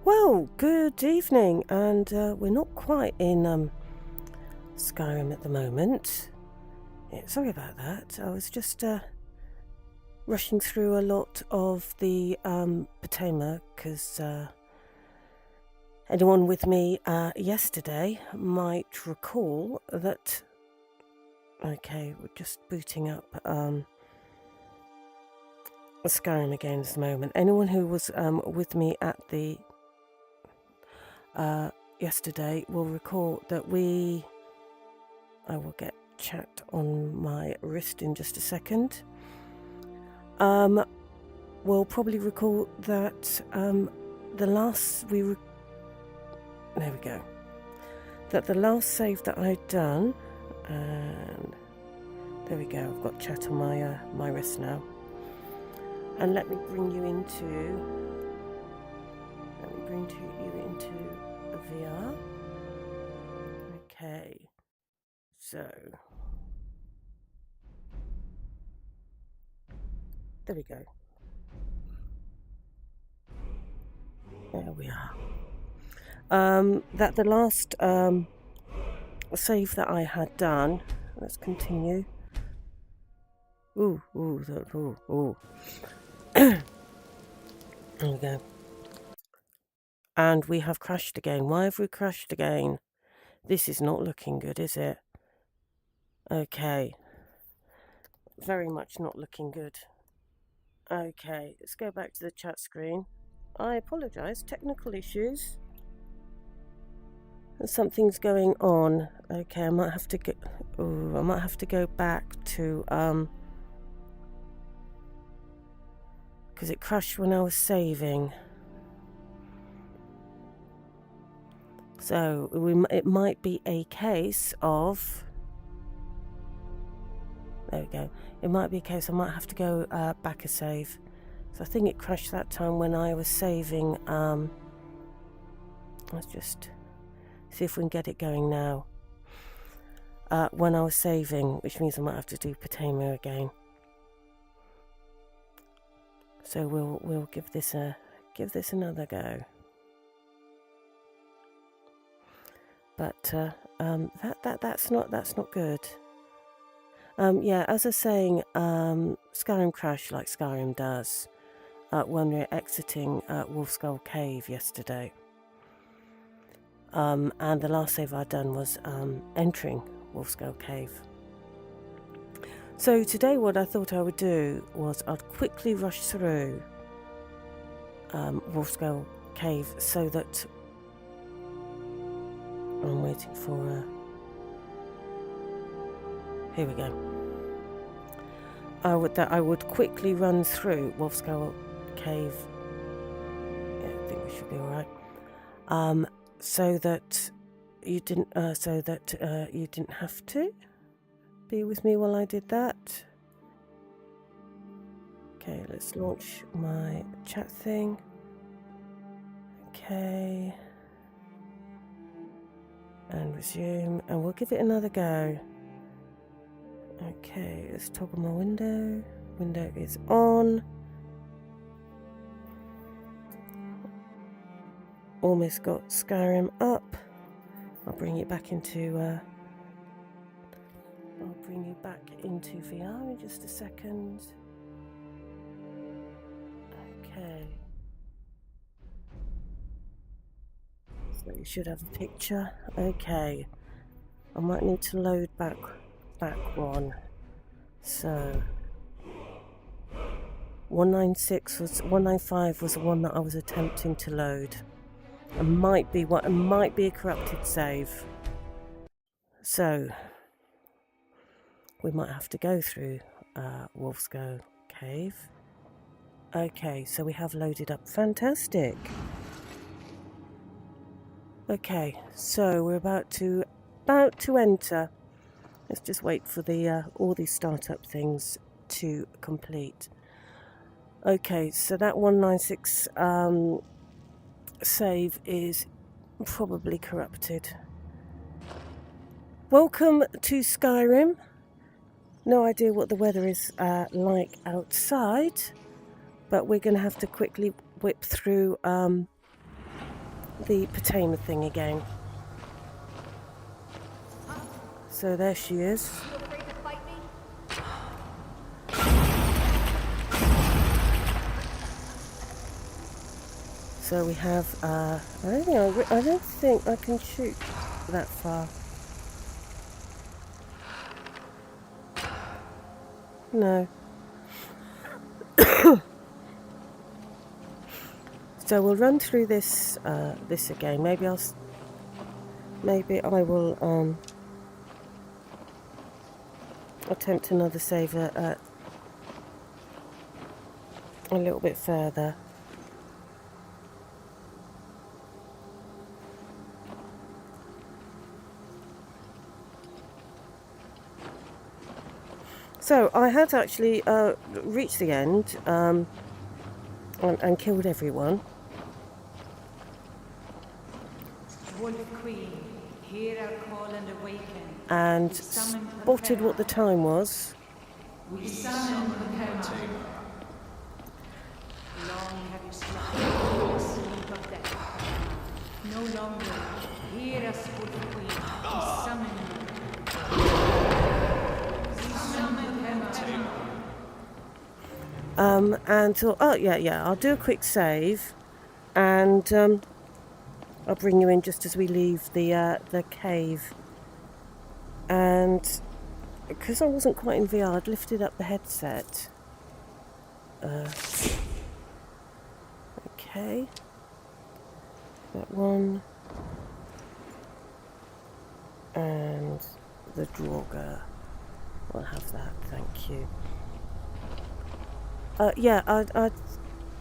Well, good evening, and we're not quite in Skyrim at the moment. Yeah, sorry about that. I was just rushing through a lot of the Pandora, because anyone with me yesterday might recall that... Okay, we're just booting up Skyrim again at the moment. Anyone who was with me at the... yesterday will recall that I will get chat on my wrist in just a second. We'll probably recall that the last the last save that I'd done, and there we go, I've got chat on my wrist now. And let me bring you into VR. Okay, so there we go. There we are. That the last save that I had done. Let's continue. Ooh. There we go. And we have crashed again. Why have we crashed again? This is not looking good, is it? Okay. Very much not looking good. Okay, let's go back to the chat screen. I apologise, technical issues. Something's going on. Okay, I might have to go back to because it crashed when I was saving. So it might be a case of... There we go. It might be a case I might have to go back a save. So I think it crashed that time when I was saving. Let's just see if we can get it going now. When I was saving, which means I might have to do Pandora again. So we'll give this another go. But that's not good. Yeah, as I was saying, Skyrim crashed like Skyrim does when we were exiting Wolfskull Cave yesterday. And the last save I'd done was entering Wolfskull Cave. So today what I thought I would do was I'd quickly rush through Wolfskull Cave so that... I'm waiting for... Here we go. I would quickly run through Wolfskull Cave. Yeah, I think we should be all right. So that you didn't have to be with me while I did that. Okay, let's launch my chat thing. Okay. And resume, and we'll give it another go. Okay, let's toggle my window. Window is on. Almost got Skyrim up. I'll bring you back into VR in just a second. Okay. So you should have a picture. Okay. I might need to load back one. So 195 was the one that I was attempting to load. It might be a corrupted save. So we might have to go through Wolfskull Cave. Okay, so we have loaded up. Fantastic. Okay, so we're about to enter. Let's just wait for the all these startup things to complete. Okay, so that 196 save is probably corrupted. Welcome to Skyrim. No idea what the weather is like outside, but we're going to have to quickly whip through the Potema thing again. So there she is. You afraid to fight me? So we have, I don't think I can shoot that far. No. So we'll run through this, this again. Maybe I will, attempt another save a little bit further. So I had actually reached the end and killed everyone. Wolf Queen, hear our call and awaken. And spotted what the time was. We summon the Pandora. Long have you slept in the sleep of death. No longer hear us, Wolf Queen. We summon you. We summon the Pandora. And thought, oh yeah, I'll do a quick save, and I'll bring you in just as we leave the cave. And because I wasn't quite in VR, I'd lifted up the headset. Okay, that one, and the Dawnguard. I'll have that, thank you. Yeah, I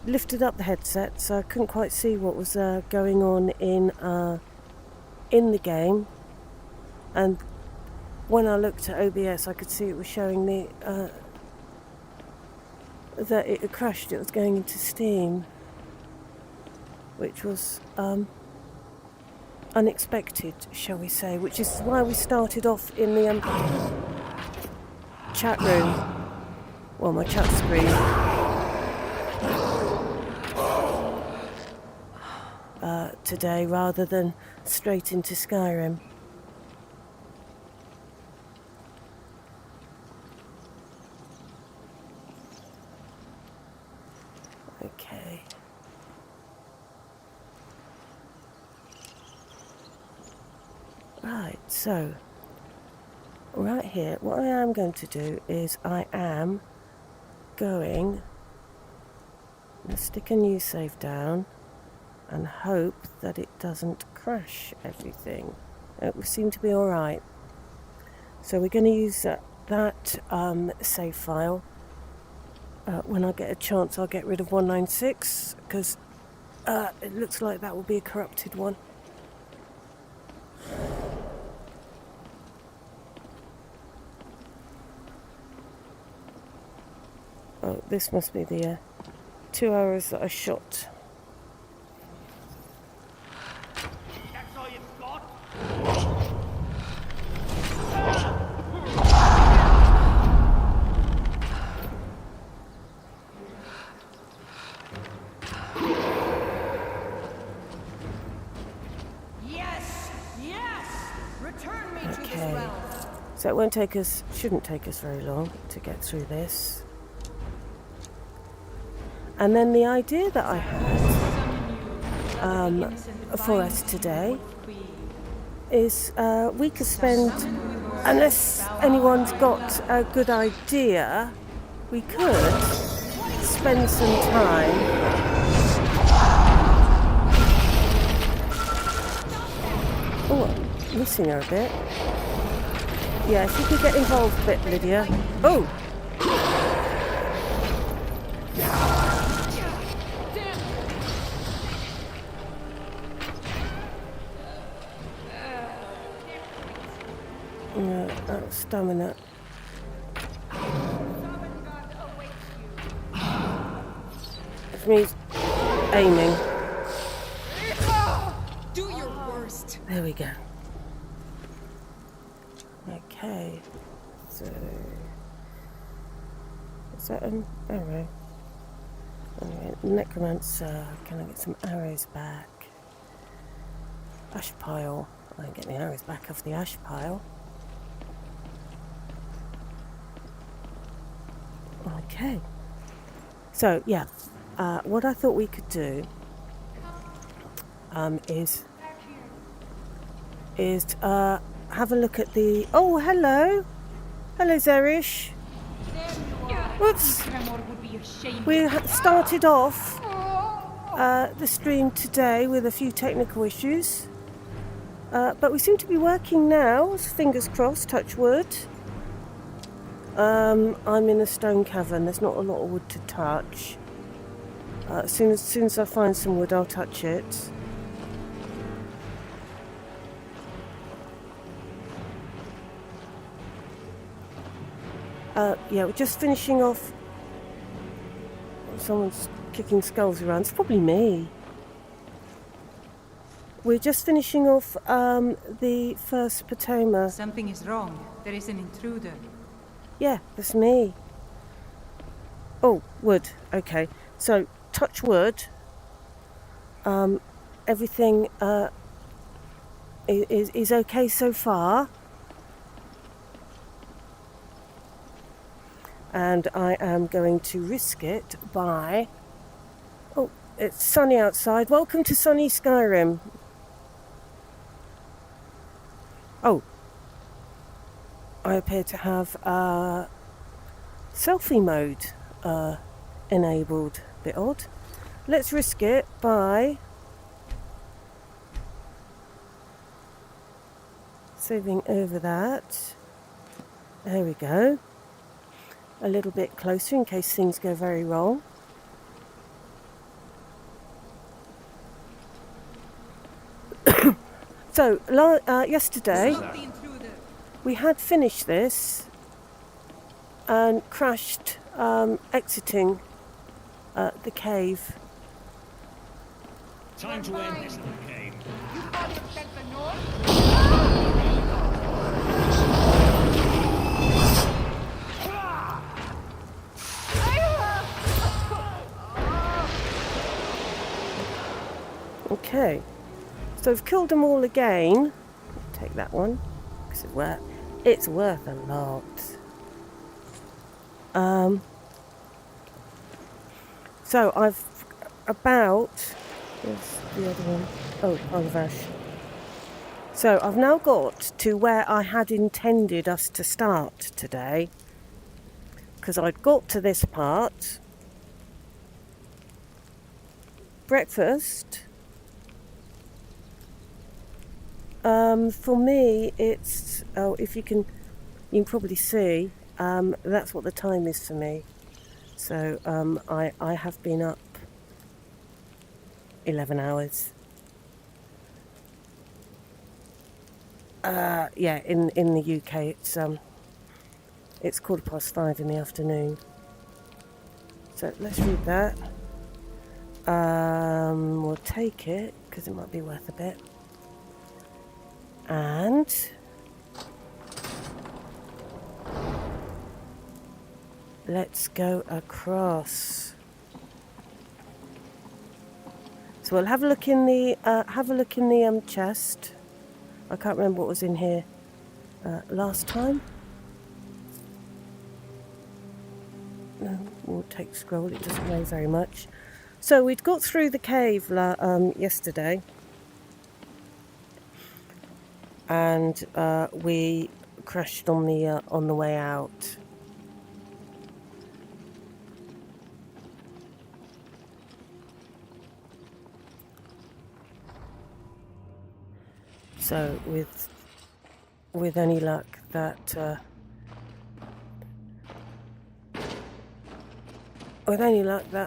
lifted up the headset, so I couldn't quite see what was going on in the game. And when I looked at OBS, I could see it was showing me that it had crashed. It was going into Steam, which was unexpected, shall we say. Which is why we started off in the chat room. Well, my chat screen. Today, rather than straight into Skyrim. Okay. Right, so right here, what I am going to do is I am going to stick a new save down and hope that it doesn't crash everything. It will seem to be alright. So we're going to use that save file. When I get a chance, I'll get rid of 196 because it looks like that will be a corrupted one. Oh, this must be the 2 hours that I shot. That's all you've got? Yes! Yes! Return me to this Okay. realm. So it shouldn't take us very long to get through this. And then the idea that I had for us today is we could spend, unless anyone's got a good idea, we could spend some time oh, I'm missing her a bit. Yeah, if you could get involved a bit, Lydia. Oh! No, that's stamina. It's me aiming. Do your worst. There we go. Okay. So is that an arrow? Anyway, necromancer. Can I get some arrows back? Ash pile. I can get the arrows back off the ash pile. Okay. So, yeah. What I thought we could do is have a look at the... Oh, hello! Hello, Zerish. Whoops! We started off the stream today with a few technical issues. But we seem to be working now. Fingers crossed, touch wood. I'm in a stone cavern. There's not a lot of wood to touch. As soon as I find some wood, I'll touch it. Yeah, we're just finishing off. Someone's kicking skulls around. It's probably me. We're just finishing off the first Patoma. Something is wrong. There is an intruder. Yeah, that's me. Oh, wood. Okay. So, touch wood. Everything is okay so far. And I am going to risk it by... Oh, it's sunny outside. Welcome to sunny Skyrim. Oh, I appear to have selfie mode enabled. Bit odd. Let's risk it by saving over that. There we go. A little bit closer in case things go very wrong. So, yesterday we had finished this and crashed exiting the cave. Time to end this little cave. Okay, so we've killed them all again. Take that one because it's worth a lot. So I've about... Where's the other one? Oh, Olivash. So I've now got to where I had intended us to start today, because I'd got to this part. Breakfast. For me, it's... Oh, if you can probably see, that's what the time is for me. So I have been up 11 hours. Yeah, in the UK it's 5:15 in the afternoon. So let's read that. We'll take it because it might be worth a bit. And let's go across. So we'll have a look in the chest. I can't remember what was in here last time. No, we'll take scroll. It doesn't weigh very much. So we'd got through the cave yesterday, and we crashed on the way out. So with any luck that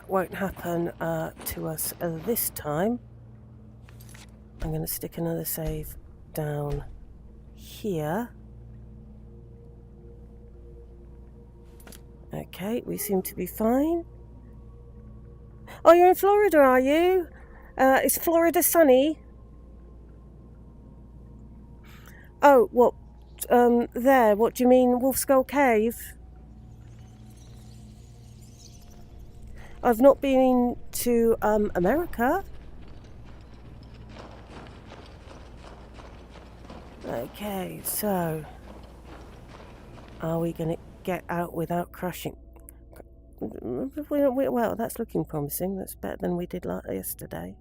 won't happen to us this time. I'm going to stick another save down here. Okay, we seem to be fine. Oh, you're in Florida, are you? Is Florida sunny? Oh, what? There. What do you mean, Wolf Skull Cave? I've not been to America. Okay, so are we going to get out without crashing? Well, that's looking promising. That's better than we did yesterday.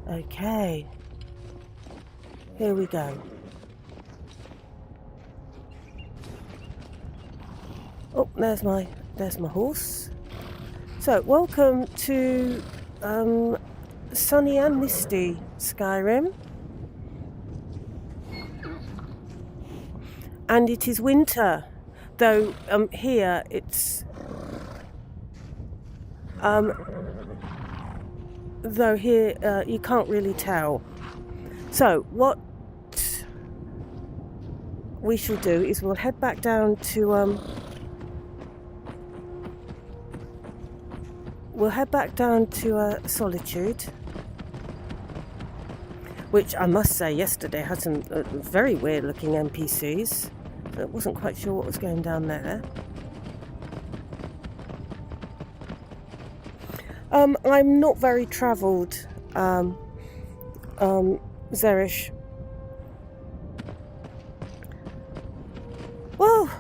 Okay, here we go. Oh, there's my horse. So, welcome to sunny and misty Skyrim. And it is winter, though here it's you can't really tell. So what we shall do is we'll head back down to Solitude, which I must say yesterday had some very weird looking NPCs. I wasn't quite sure what was going down there. I'm not very travelled, Zerish. Well,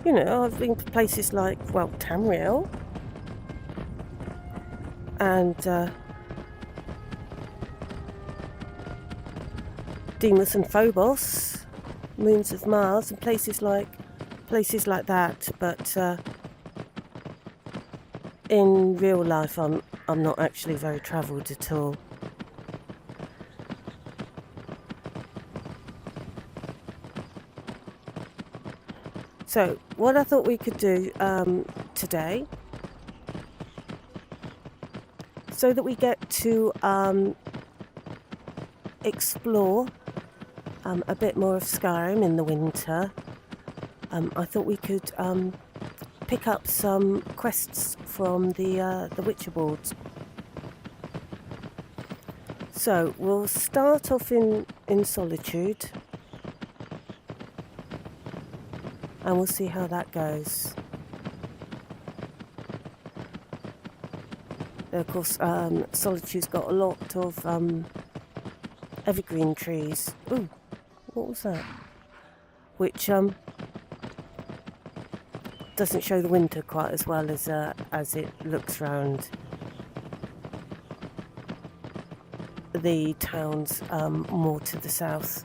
you know, I've been to places like, well, Tamriel and Deimos and Phobos, Moons of Mars, and places like that. But in real life, I'm not actually very travelled at all. So, what I thought we could do today, so that we get to explore a bit more of Skyrim in the winter, I thought we could pick up some quests from the Witcher boards. So we'll start off in Solitude, and we'll see how that goes. Of course, Solitude's got a lot of evergreen trees. Ooh, what was that? Which doesn't show the winter quite as well as it looks round the towns more to the south.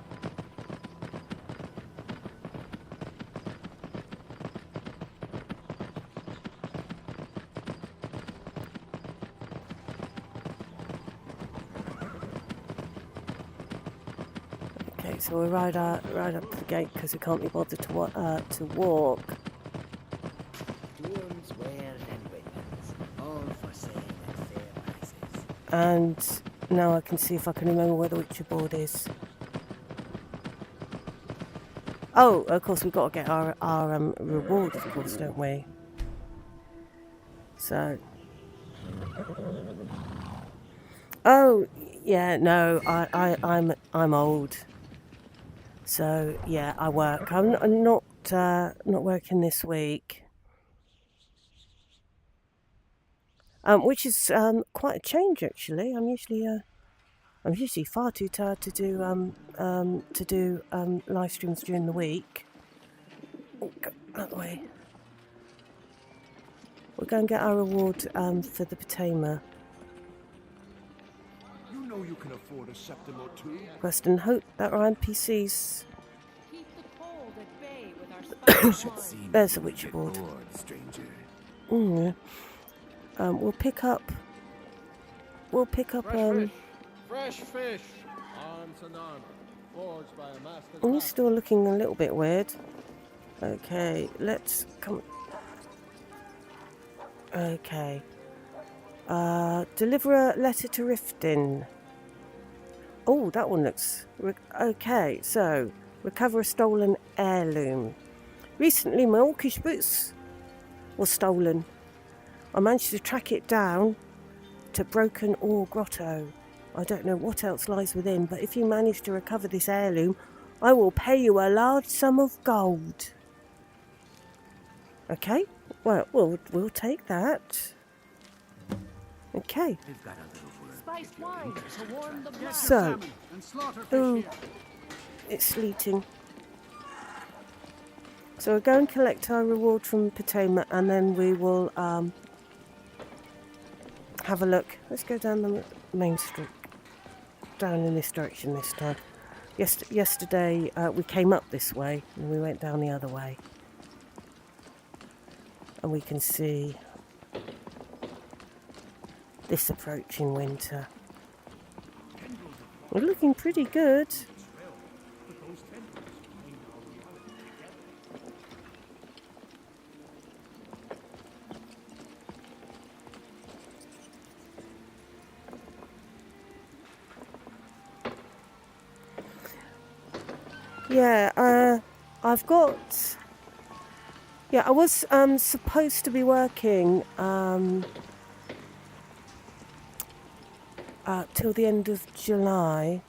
Okay, so we'll ride up to the gate because we can't be bothered to walk. And now I can see if I can remember where the Witcher board is. Oh, of course, we've got to get our reward, of course, don't we? So. Oh, yeah, no, I'm old. So yeah, I work. I'm not working this week. Which is quite a change actually. I'm usually far too tired to do live streams during the week. Oh, go that way. We'll go and get our reward for the Potama. You know you can afford a septim or two. Quest and hope that our NPCs. Keep the cold at bay with our spicy wine. There's the Witcher board. We'll pick up. Fresh fish. Arms and armor. Forged by a master. He's still looking a little bit weird. Okay, let's come. Okay. Deliver a letter to Riften. Oh, that one looks... Okay, so, recover a stolen heirloom. Recently, my orcish boots was stolen. I managed to track it down to Broken Ore Grotto. I don't know what else lies within, but if you manage to recover this heirloom, I will pay you a large sum of gold. Okay, well, we'll take that. Okay. Spiced wine to warm the blood. So, it's sleeting. So we'll go and collect our reward from Potoma, and then we will have a look. Let's go down the main street, down in this direction this time. Yesterday we came up this way and we went down the other way, and we can see this approaching winter. We're looking pretty good. Yeah, I've got... Yeah, I was supposed to be working till the end of July,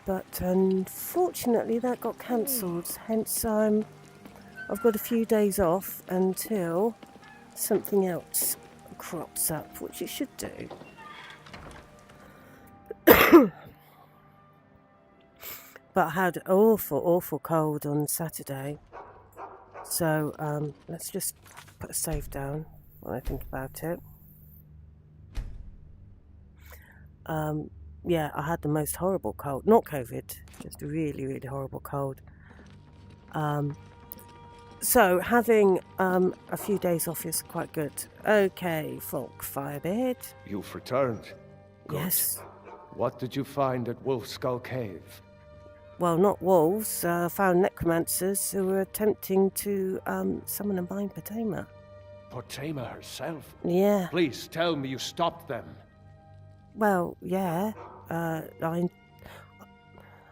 but unfortunately that got cancelled. Hence, I've got a few days off until something else crops up, which it should do. But I had awful cold on Saturday. So let's just put a save down when I think about it. Yeah, I had the most horrible cold. Not COVID, just a really horrible cold. So having a few days off is quite good. Okay, Folk Firebeard. You've returned. Good. Yes. What did you find at Wolf Skull Cave? Well, not wolves. Found necromancers who were attempting to summon and bind Potoma. Potema herself? Yeah. Please tell me you stopped them. Well, yeah. I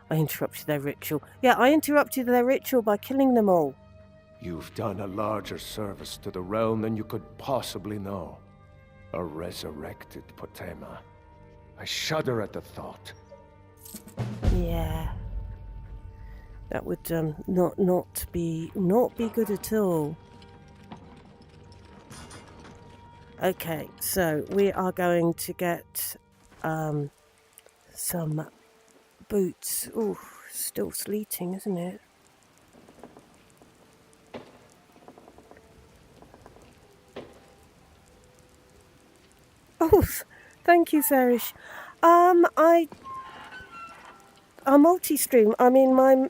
interrupted their ritual. Yeah, I interrupted their ritual by killing them all. You've done a larger service to the realm than you could possibly know. A resurrected Potema. I shudder at the thought. Yeah. That would not be good at all. Okay, so we are going to get some boots. Ooh, still sleeting, isn't it? Oh, thank you, Farish. I multi-stream. I mean, my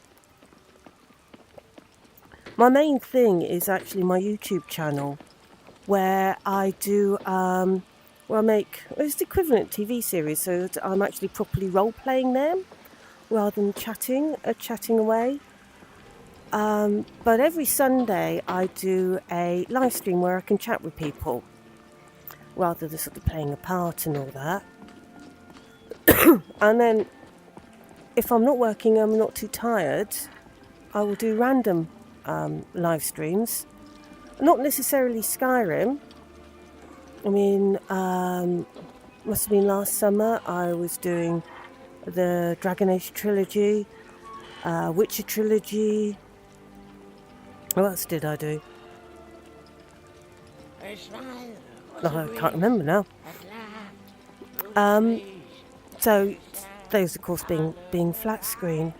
main thing is actually my YouTube channel, where I do, it's the equivalent TV series, so I'm actually properly role-playing them, rather than chatting away. But every Sunday I do a live stream where I can chat with people, rather than sort of playing a part and all that. And then, if I'm not working, I'm not too tired, I will do random live streams. Not necessarily Skyrim. I mean, must have been last summer. I was doing the Dragon Age trilogy, Witcher trilogy. What else did I do? I can't remember now. So those, of course, being flat screen.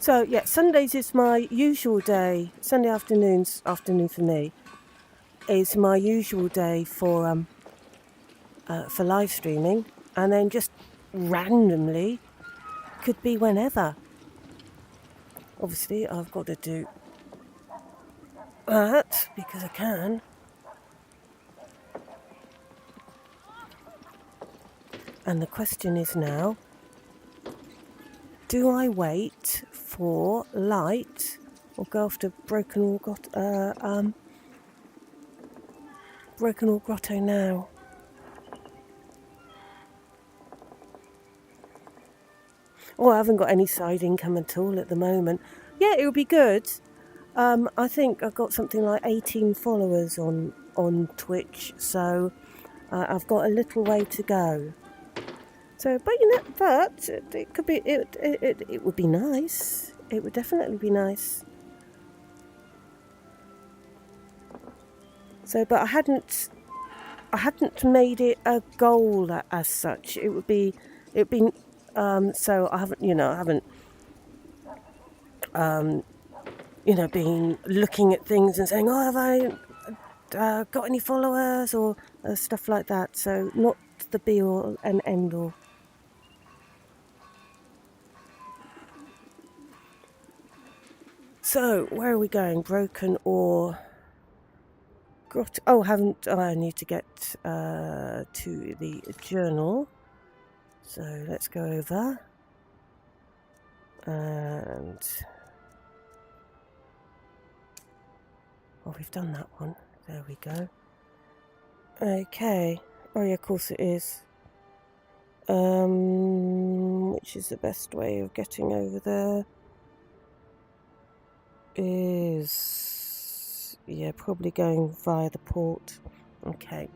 So yeah, Sundays is my usual day. Sunday afternoon for me is my usual day for live streaming, and then just randomly could be whenever. Obviously, I've got to do that because I can. And the question is now, do I wait for light or go after Broken Ore Grotto now? Oh, I haven't got any side income at all at the moment. Yeah, it would be good. I think I've got something like 18 followers on Twitch, so I've got a little way to go. So, but it could be. It would be nice. It would definitely be nice. So, but I hadn't made it a goal as such. It would be. So I haven't. you know, been looking at things and saying, oh, have I got any followers, or stuff like that. So not the be all and end all. So where are we going? Broken or grot? Oh, I need to get to the journal. So let's go over and we've done that one. There we go. Okay. Oh yeah, of course it is. Which is the best way of getting over there? Is, yeah, probably going via the port. Okay.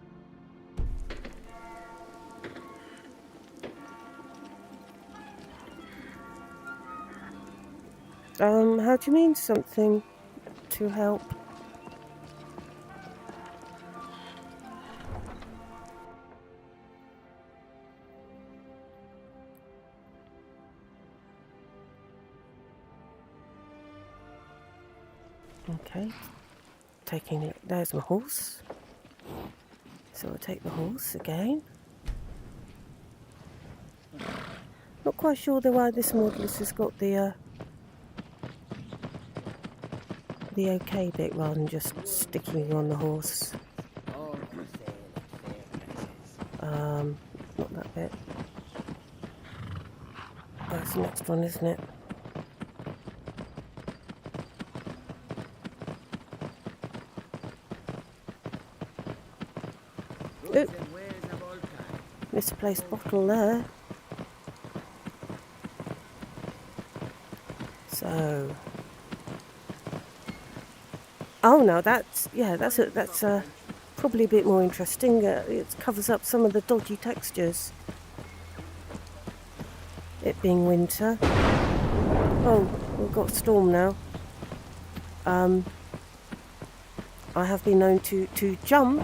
How do you mean something to help? Okay, taking it, there's my horse. So I'll take the horse again. Not quite sure why this modulus has got the OK bit rather than just sticking on the horse. Not that bit. That's the next one, isn't it? Oop. Misplaced bottle there. So, oh no, that's probably a bit more interesting. It covers up some of the dodgy textures. It being winter. Oh, we've got storm now. I have been known to jump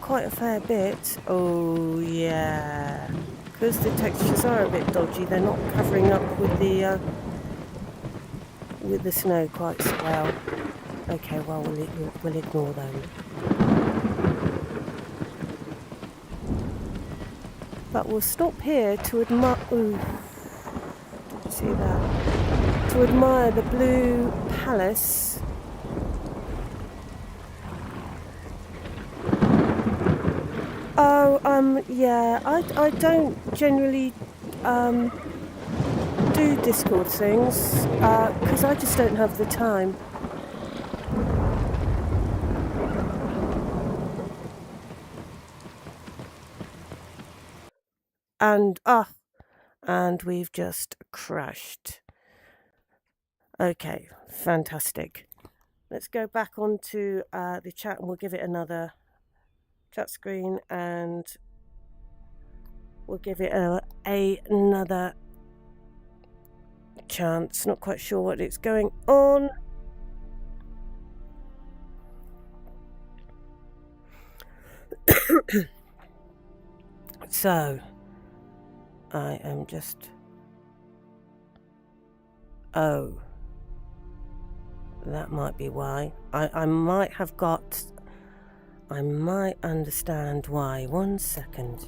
quite a fair bit. Oh yeah, because the textures are a bit dodgy. They're not covering up with the snow quite so well. Okay, well we'll ignore them. But we'll stop here to admire. Ooh, did you see that? To admire the blue palace. Oh, yeah, I don't generally do Discord things because I just don't have the time. And we've just crashed. Okay, fantastic. Let's go back onto the chat and we'll give it another chat screen and we'll give it another chance. Not quite sure what it's going on. So I am just, oh, that might be why. I might understand why. 1 second.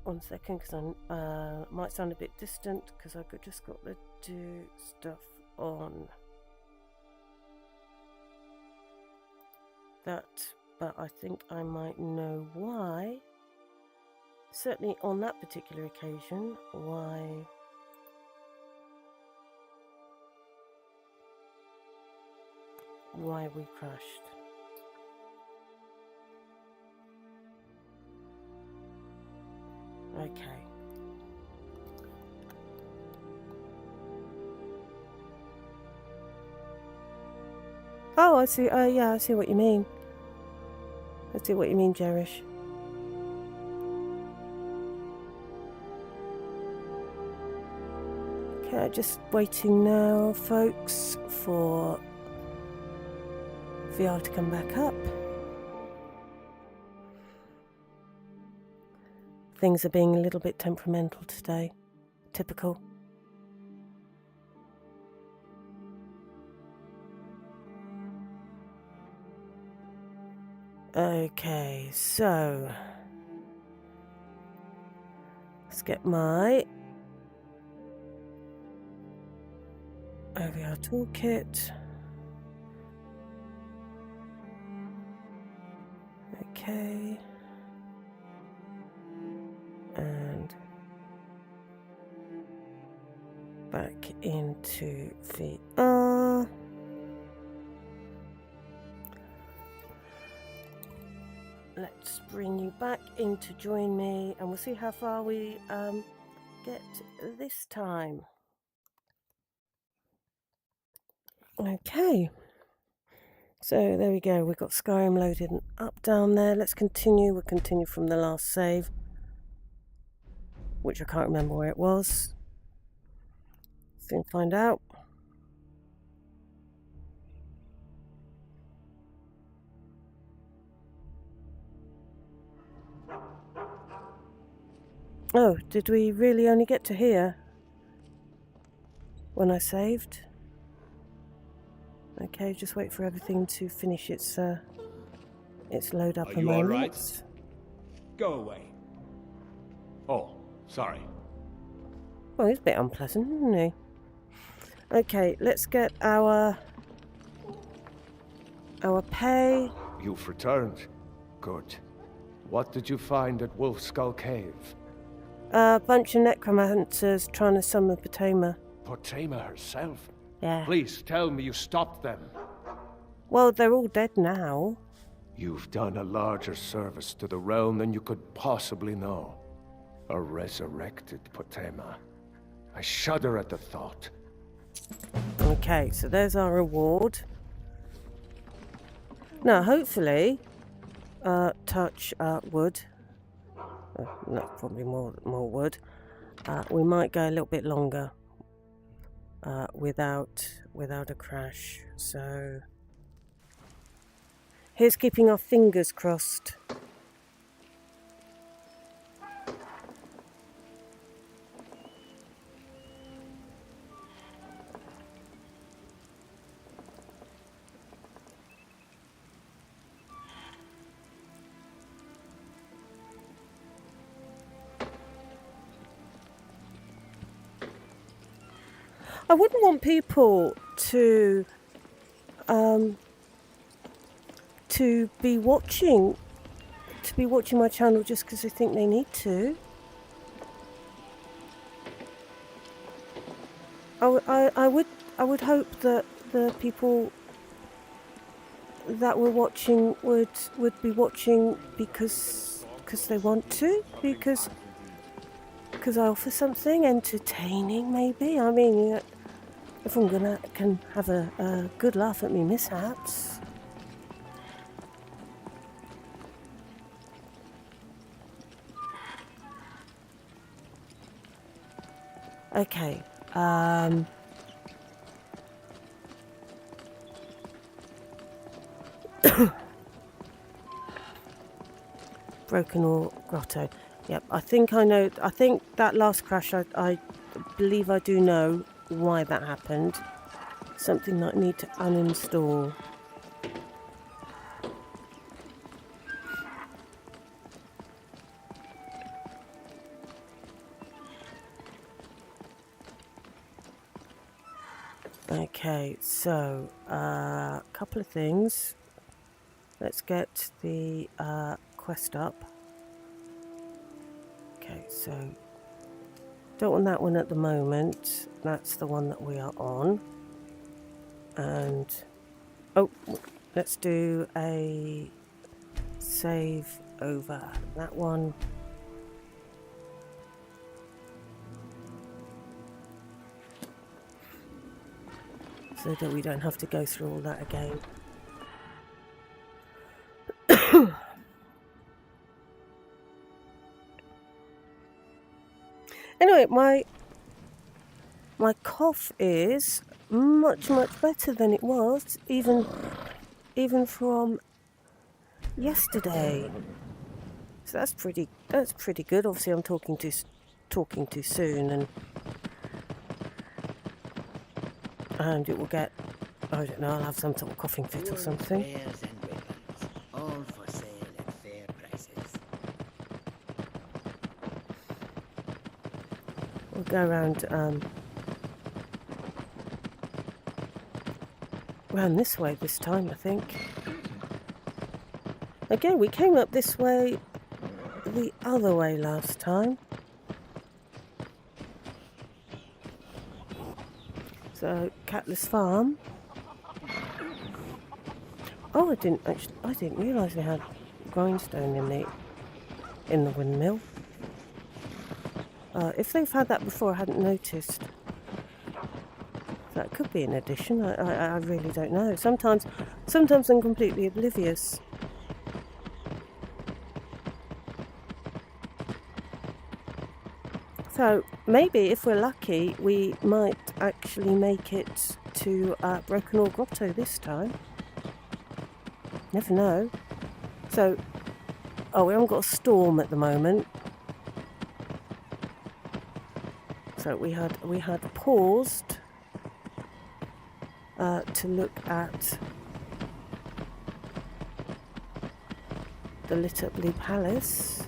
Because I might sound a bit distant because I've just got to do stuff on that, but I think I might know why. Certainly on that particular occasion, why we crashed. Okay. Oh, I see. Yeah, I see what you mean. I see what you mean, Jerish. Okay, just waiting now, folks, for VR to come back up. I things are being a little bit temperamental today. Typical. Okay, so let's get my OVR toolkit. Okay. And back into VR. Let's bring you back in to join me, and we'll see how far we get this time. Okay. So there we go. We've got Skyrim loaded and up down there. Let's continue. We'll continue from the last save, which I can't remember where it was. Soon find out. Oh, did we really only get to here when I saved? Okay, just wait for everything to finish its load up. Are a you moment. all right? Go away. Oh, sorry. Well, he's a bit unpleasant, isn't he? Okay, let's get our pay. You've returned. Good. What did you find at Wolf Skull Cave? A bunch of necromancers trying to summon Potema. Potema herself? Yeah. Please tell me you stopped them. Well, they're all dead now. You've done a larger service to the realm than you could possibly know. A resurrected Potema. I shudder at the thought. Okay, so there's our reward. Now, hopefully, touch wood. No, probably more wood. We might go a little bit longer without a crash. So here's keeping our fingers crossed. I wouldn't want people to be watching my channel just because they think they need to. I would hope that the people that were watching would be watching because they want to, because I offer something entertaining, maybe. I mean, if I'm can have a good laugh at me mishaps. Okay. Broken Ore Grotto. Yep, I think I know. I think that last crash, I believe I do know why that happened. Something that I need to uninstall. Okay, so a couple of things. Let's get the quest up. Okay, so don't want that one at the moment. That's the one that we are on. And oh, let's do a save over that one. So that we don't have to go through all that again. Anyway, my cough is much better than it was, even from yesterday. So that's pretty good. Obviously, I'm talking too soon, and it will get, I don't know, I'll have some sort of coughing fit or something. Wares and weapons, all for sale at fair prices. We'll go around this way this time, I think. Again, we came up this way the other way last time. So, Catless Farm. Oh, I didn't realise we had grindstone in the windmill. If they've had that before, I hadn't noticed. That could be an addition. I really don't know. Sometimes I'm completely oblivious. So maybe if we're lucky, we might actually make it to Broken Ore Grotto this time. Never know. So, we haven't got a storm at the moment. So we had paused to look at the lit up blue palace.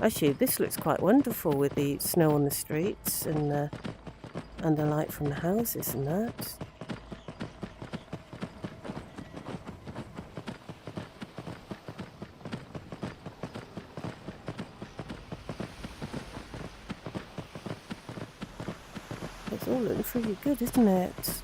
Actually, this looks quite wonderful with the snow on the streets and the light from the houses and that. It's all looking pretty good, isn't it?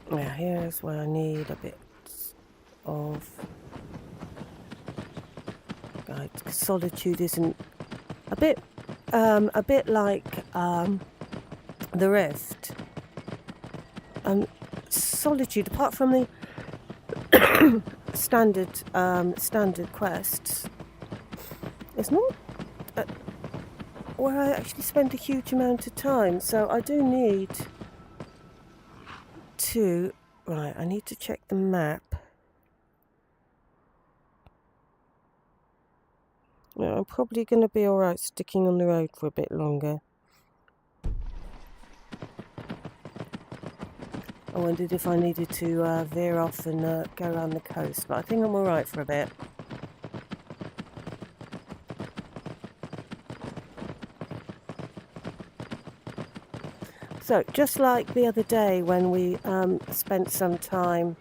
Yeah, here's where I need a bit of guide. Solitude isn't a bit like the Rift. Solitude, apart from the standard quests, it's not where I actually spend a huge amount of time. So I do need to, right, I need to check the map. Yeah, I'm probably going to be alright sticking on the road for a bit longer. I wondered if I needed to veer off and go around the coast, but I think I'm alright for a bit. So, just like the other day when we spent some time...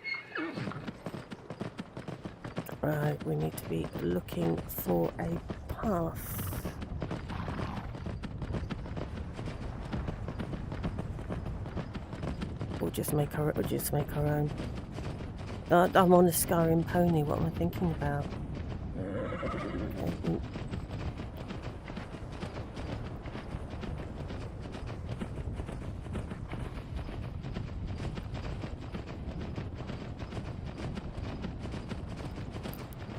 Right, we need to be looking for a path. We'll just make our own. I'm on a Skyrim pony, what am I thinking about? Okay.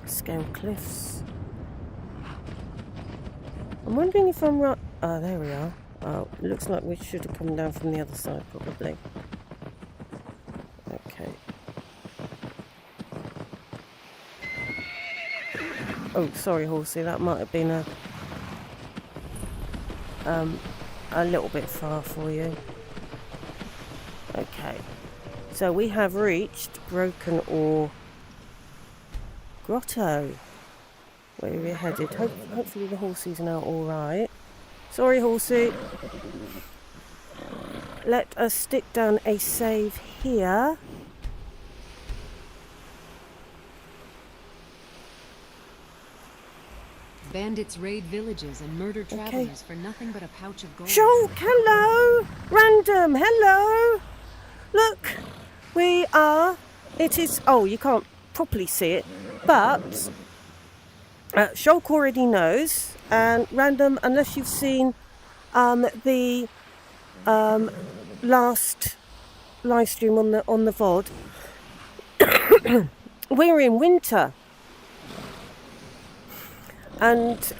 Scale cliffs. I'm wondering if I'm right. Oh, there we are. Oh, it looks like we should have come down from the other side, probably. Okay. Oh, sorry, horsey. That might have been a little bit far for you. Okay. So we have reached Broken Ore Grotto. Where are we headed? Hopefully the horses are now alright. Sorry, horsey. Let us stick down a save here. Bandits raid villages and murder travelers for nothing but a pouch of gold. Shulk, hello! Random, hello! Look, we are... It is... Oh, you can't properly see it, but... Shulk already knows, and Random, unless you've seen the last live stream on the VOD, we're in winter. And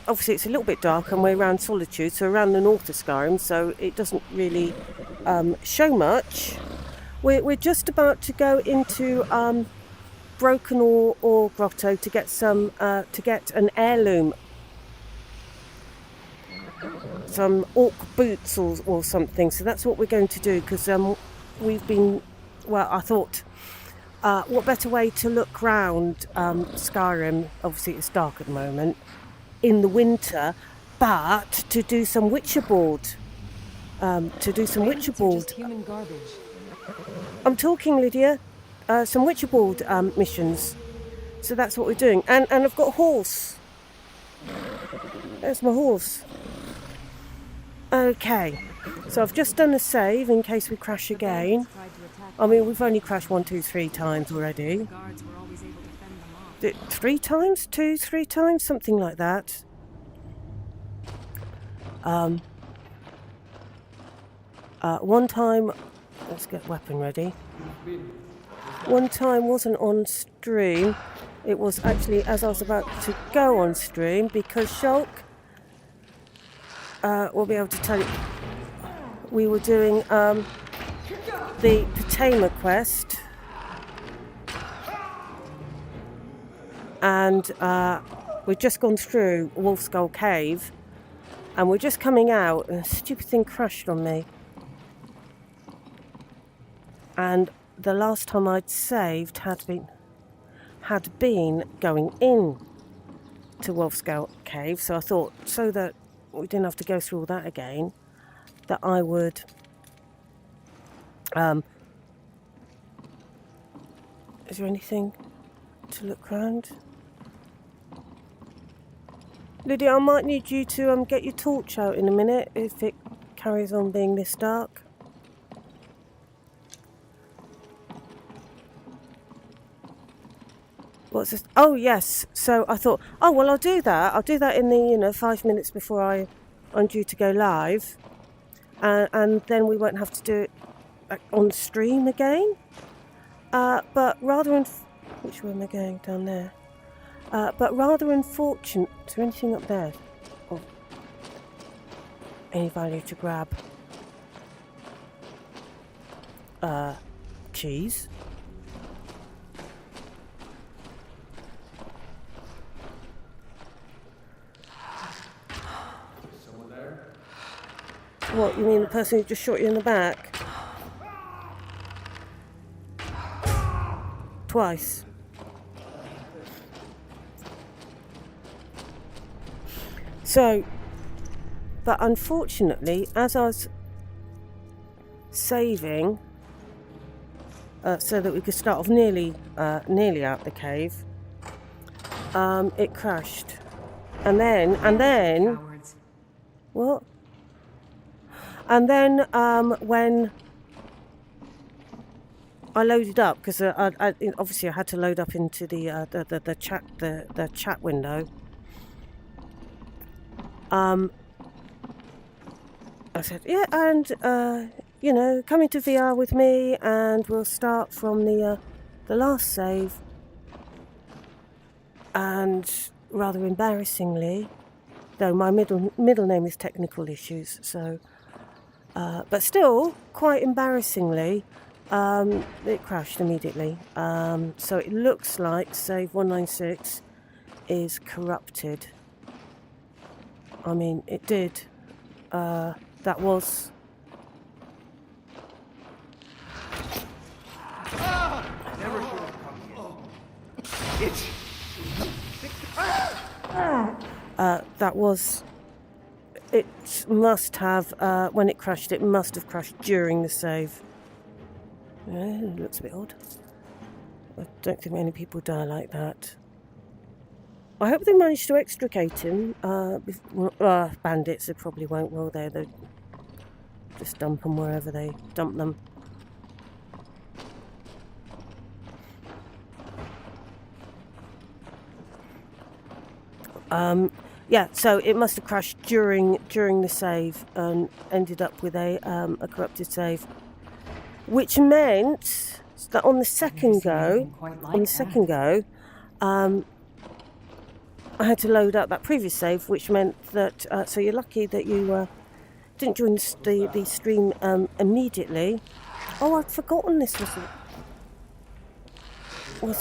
obviously it's a little bit dark and we're around Solitude, so around the north of Skyrim, so it doesn't really show much. We're just about to go into Broken Ore Grotto to get some to get an heirloom, some orc boots or something. So that's what we're going to do, because we've been, well, I thought, what better way to look round Skyrim, obviously it's dark at the moment, in the winter, but to do some Witcher board. Human garbage. I'm talking, Lydia. Some Witcher board missions. So that's what we're doing. And I've got a horse. There's my horse. Okay. So I've just done a save in case we crash again. I mean, we've only crashed 1, 2, 3 times already. Guards were always able to fend them off. 3 times? 2, 3 times? Something like that. One time... Let's get weapon ready. One time wasn't on stream. It was actually as I was about to go on stream, because Shulk will be able to tell you, we were doing the Potema quest, and we've just gone through Wolf Skull Cave, and we're just coming out and a stupid thing crashed on me. And the last time I'd saved had been going in to Wolf Skull Cave, so I thought, so that we didn't have to go through all that again, that I would is there anything to look round? Lydia, I might need you to get your torch out in a minute if it carries on being this dark. What's this? Oh yes. So I thought, oh well, I'll do that. I'll do that in the 5 minutes before I'm due to go live, and then we won't have to do it on stream again. But rather which way am I going? Down there. But rather unfortunate. Is there anything up there? Or any value to grab? Cheese. What, you mean the person who just shot you in the back? Twice. So, but unfortunately, as I was saving, so that we could start off nearly out the cave, it crashed. And then, Cowards. what? And then when I loaded up, because I obviously I had to load up into the chat window. I said, yeah, and come into VR with me, and we'll start from the last save. And rather embarrassingly, though my middle name is Technical Issues, so. But still, quite embarrassingly, it crashed immediately. So it looks like save 196 is corrupted. I mean, it did. That was... Never should have come here. that was... It must have, when it crashed, it must have crashed during the save. It looks a bit odd. I don't think many people die like that. I hope they managed to extricate him. Bandits, they probably won't, will they? They'll just dump them wherever they dump them. Yeah, so it must have crashed during the save and ended up with a corrupted save, which meant, So that on the second go, I had to load up that previous save, which meant that. So you're lucky that you didn't join the stream immediately. Oh, I'd forgotten this was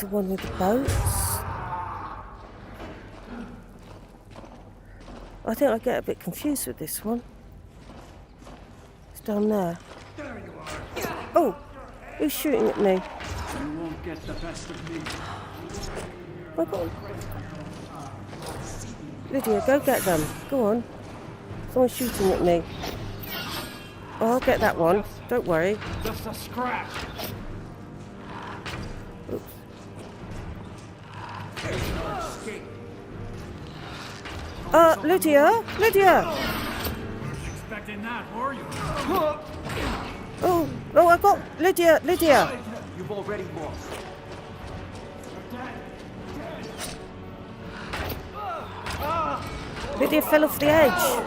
the one with the boats. I think I get a bit confused with this one. It's down there. Oh, who's shooting at me? You won't get the best of me. Oh, go on. Lydia, go get them. Go on. Someone's shooting at me. Oh, I'll get that one. Don't worry. Just a scratch. Oops. Lydia! Lydia! Expecting that, were you? Oh, I got Lydia! Lydia! You've already lost. Lydia fell off the edge.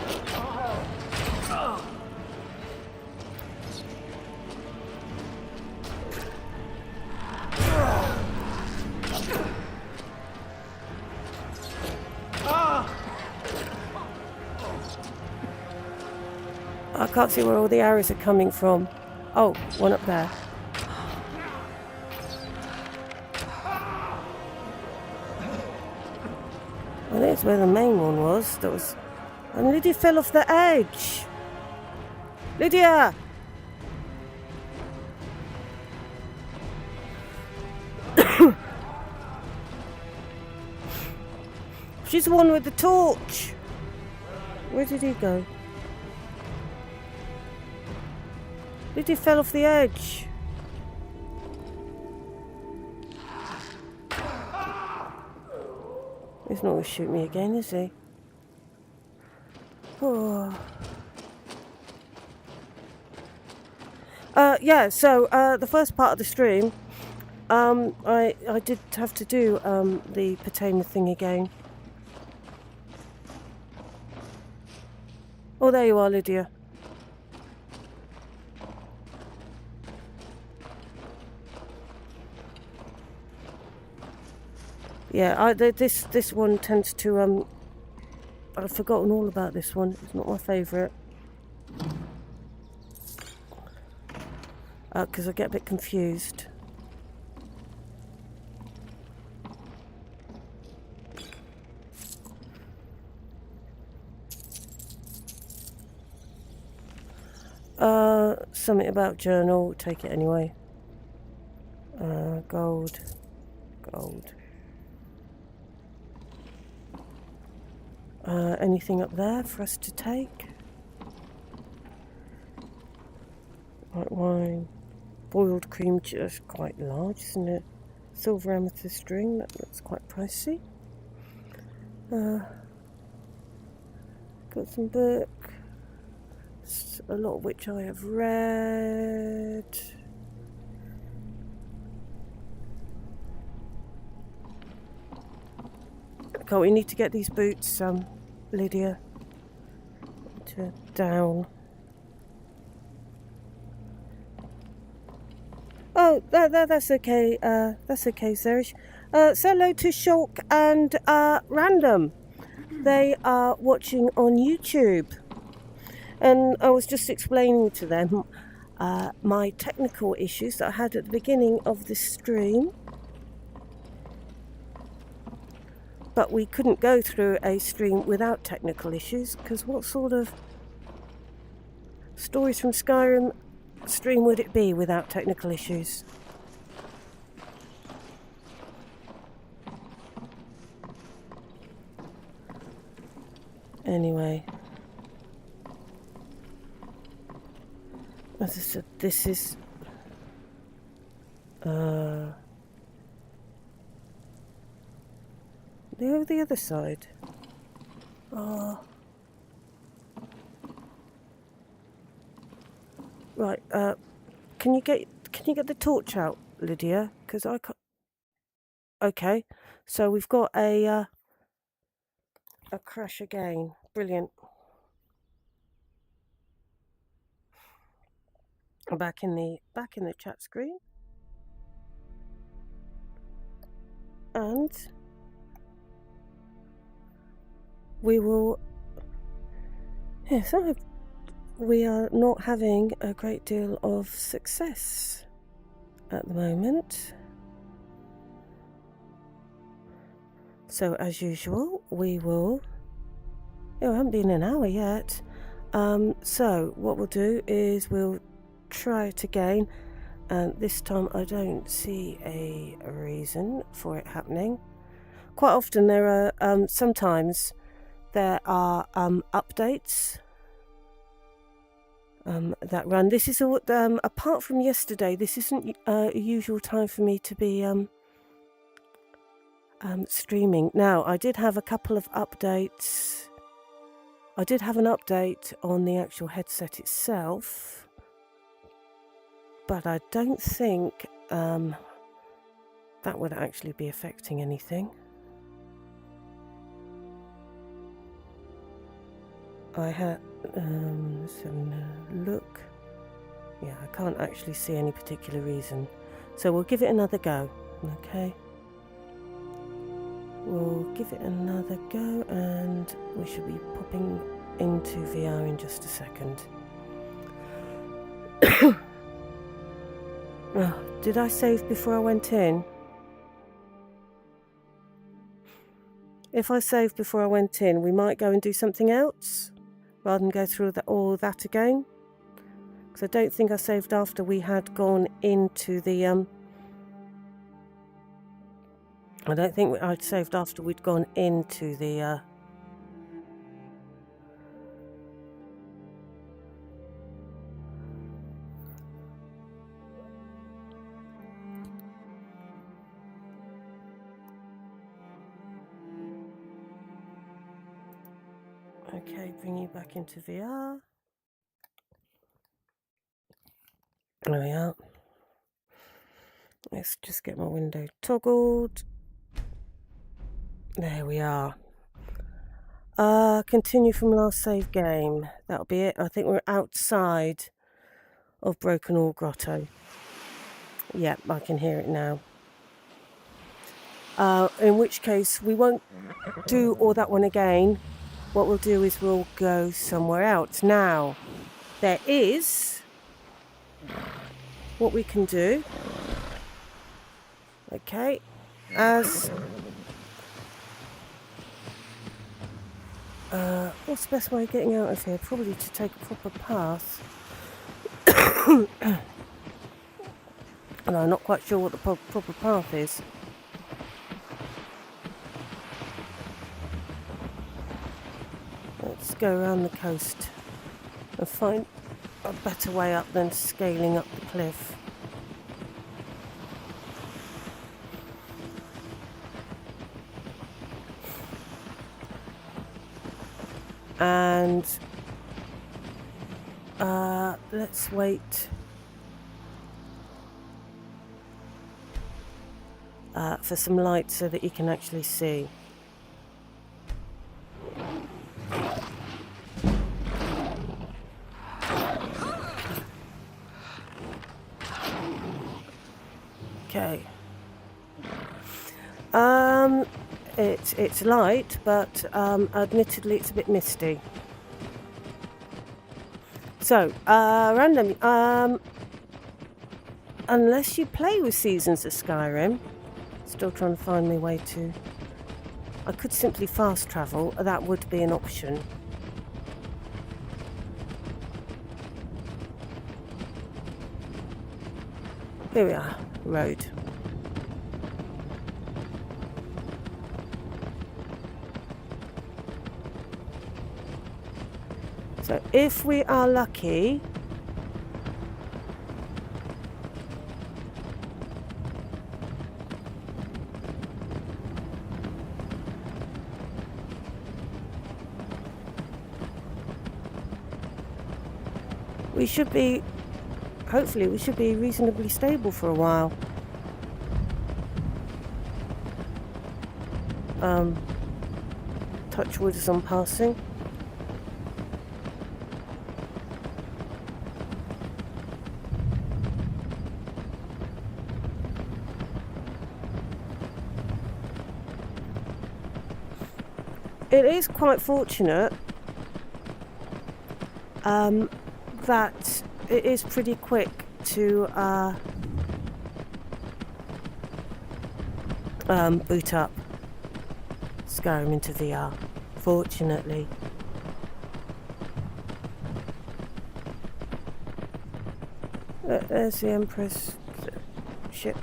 I can't see where all the arrows are coming from. Oh, one up there. Well, there's where the main one was. And Lydia fell off the edge. Lydia! She's the one with the torch. Where did he go? Lydia fell off the edge. He's not going to shoot me again, is he? Oh. Yeah, so the first part of the stream, I did have to do the Pandora thing again. Oh, there you are, Lydia. Yeah, this one tends to I've forgotten all about this one. It's not my favourite. Because I get a bit confused. Something about journal. Take it anyway. Gold. Anything up there for us to take? White wine. Boiled cream, just quite large, isn't it? Silver amethyst ring, that looks quite pricey. Got some book. A lot of which I have read. Okay, we need to get these boots, Lydia, down. Oh, that's okay. That's okay, Serish. Say hello to Shulk and Random. They are watching on YouTube. And I was just explaining to them my technical issues that I had at the beginning of this stream. But we couldn't go through a stream without technical issues, because what sort of stories from Skyrim stream would it be without technical issues? Anyway. As I said, this is the other side. Right. Can you get the torch out, Lydia? Because I can't. Okay. So we've got a crash again. Brilliant. I'm back in the chat screen. and we will. Yes, we are not having a great deal of success at the moment. So as usual, we will. Oh, I haven't been an hour yet. So what we'll do is we'll try it again, and this time I don't see a reason for it happening. Quite often there are sometimes there are updates that run. This is all apart from yesterday. This isn't a usual time for me to be streaming. Now, I did have a couple of updates. I did have an update on the actual headset itself, but I don't think that would actually be affecting anything. I had look. Yeah, I can't actually see any particular reason, so we'll give it another go. Okay. We'll give it another go, and we should be popping into VR in just a second. Oh, did I save before I went in? If I saved before I went in, we might go and do something else rather than go through all that again. Because I don't think I saved after we had gone into the I don't think I'd saved after we'd gone into the Okay, bring you back into VR. There we are. Let's just get my window toggled. There we are. Continue from last save game. That'll be it. I think we're outside of Broken Ore Grotto. Yep, I can hear it now. In which case, we won't do all that one again. What we'll do is we'll go somewhere else. Now, there is what we can do. Okay, as what's the best way of getting out of here? Probably to take a proper path. And I'm not quite sure what the proper path is. Let's go around the coast and find a better way up than scaling up the cliff. And let's wait for some light so that you can actually see. Okay. It's light, but admittedly it's a bit misty. So, random. Unless you play with Seasons of Skyrim, still trying to find my way to. I could simply fast travel. That would be an option. Here we are, road. So if we are lucky, we should be, hopefully we should be reasonably stable for a while. Touch wood as I'm passing. it is quite fortunate that it is pretty quick to boot up Skyrim into VR, fortunately. There's the Empress ship.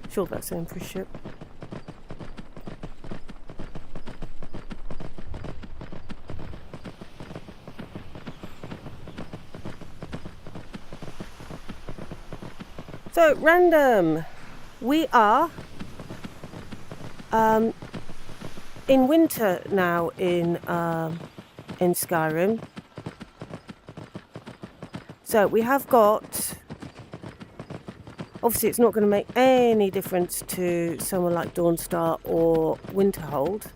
Sure, that's the Empress ship. So, random. We are in winter now in Skyrim. So we have got. Obviously, it's not going to make any difference to someone like Dawnstar or Winterhold.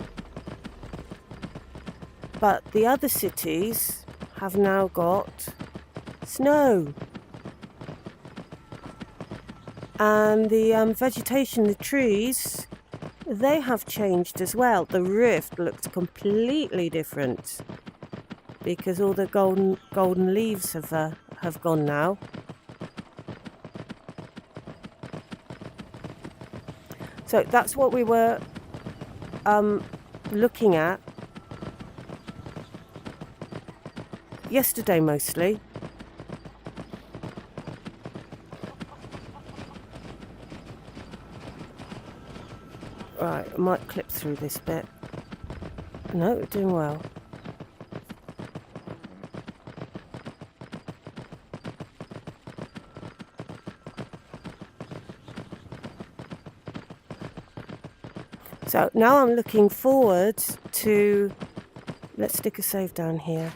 But the other cities have now got snow. And the vegetation, the trees, they have changed as well. The rift looks completely different because all the golden leaves have gone now. So that's what we were looking at yesterday mostly. Right, I might clip through this bit. No, we're doing well. So now I'm looking forward to, let's stick a save down here.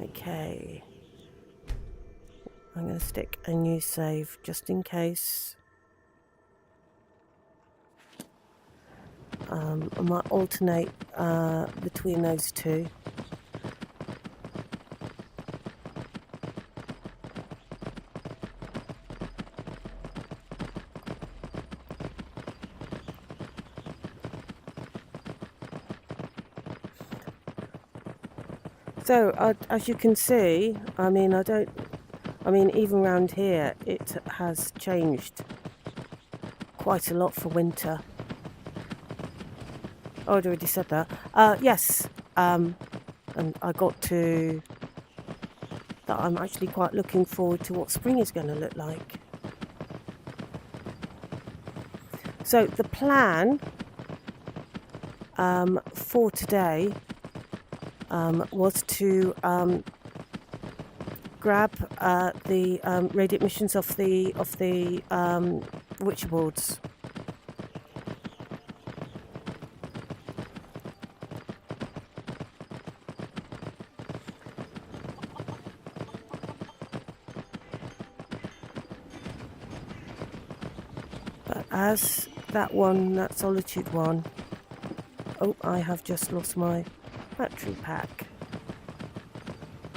Okay. I'm going to stick a new save just in case. I might alternate between those two. So as you can see, I mean even around here it has changed quite a lot for winter. Oh, I'd already said that. Yes, and I got to that I'm actually quite looking forward to what spring is going to look like. So the plan for today was to grab the radiant missions off the Witcher boards. But as that Solitude one, oh, I have just lost my battery pack.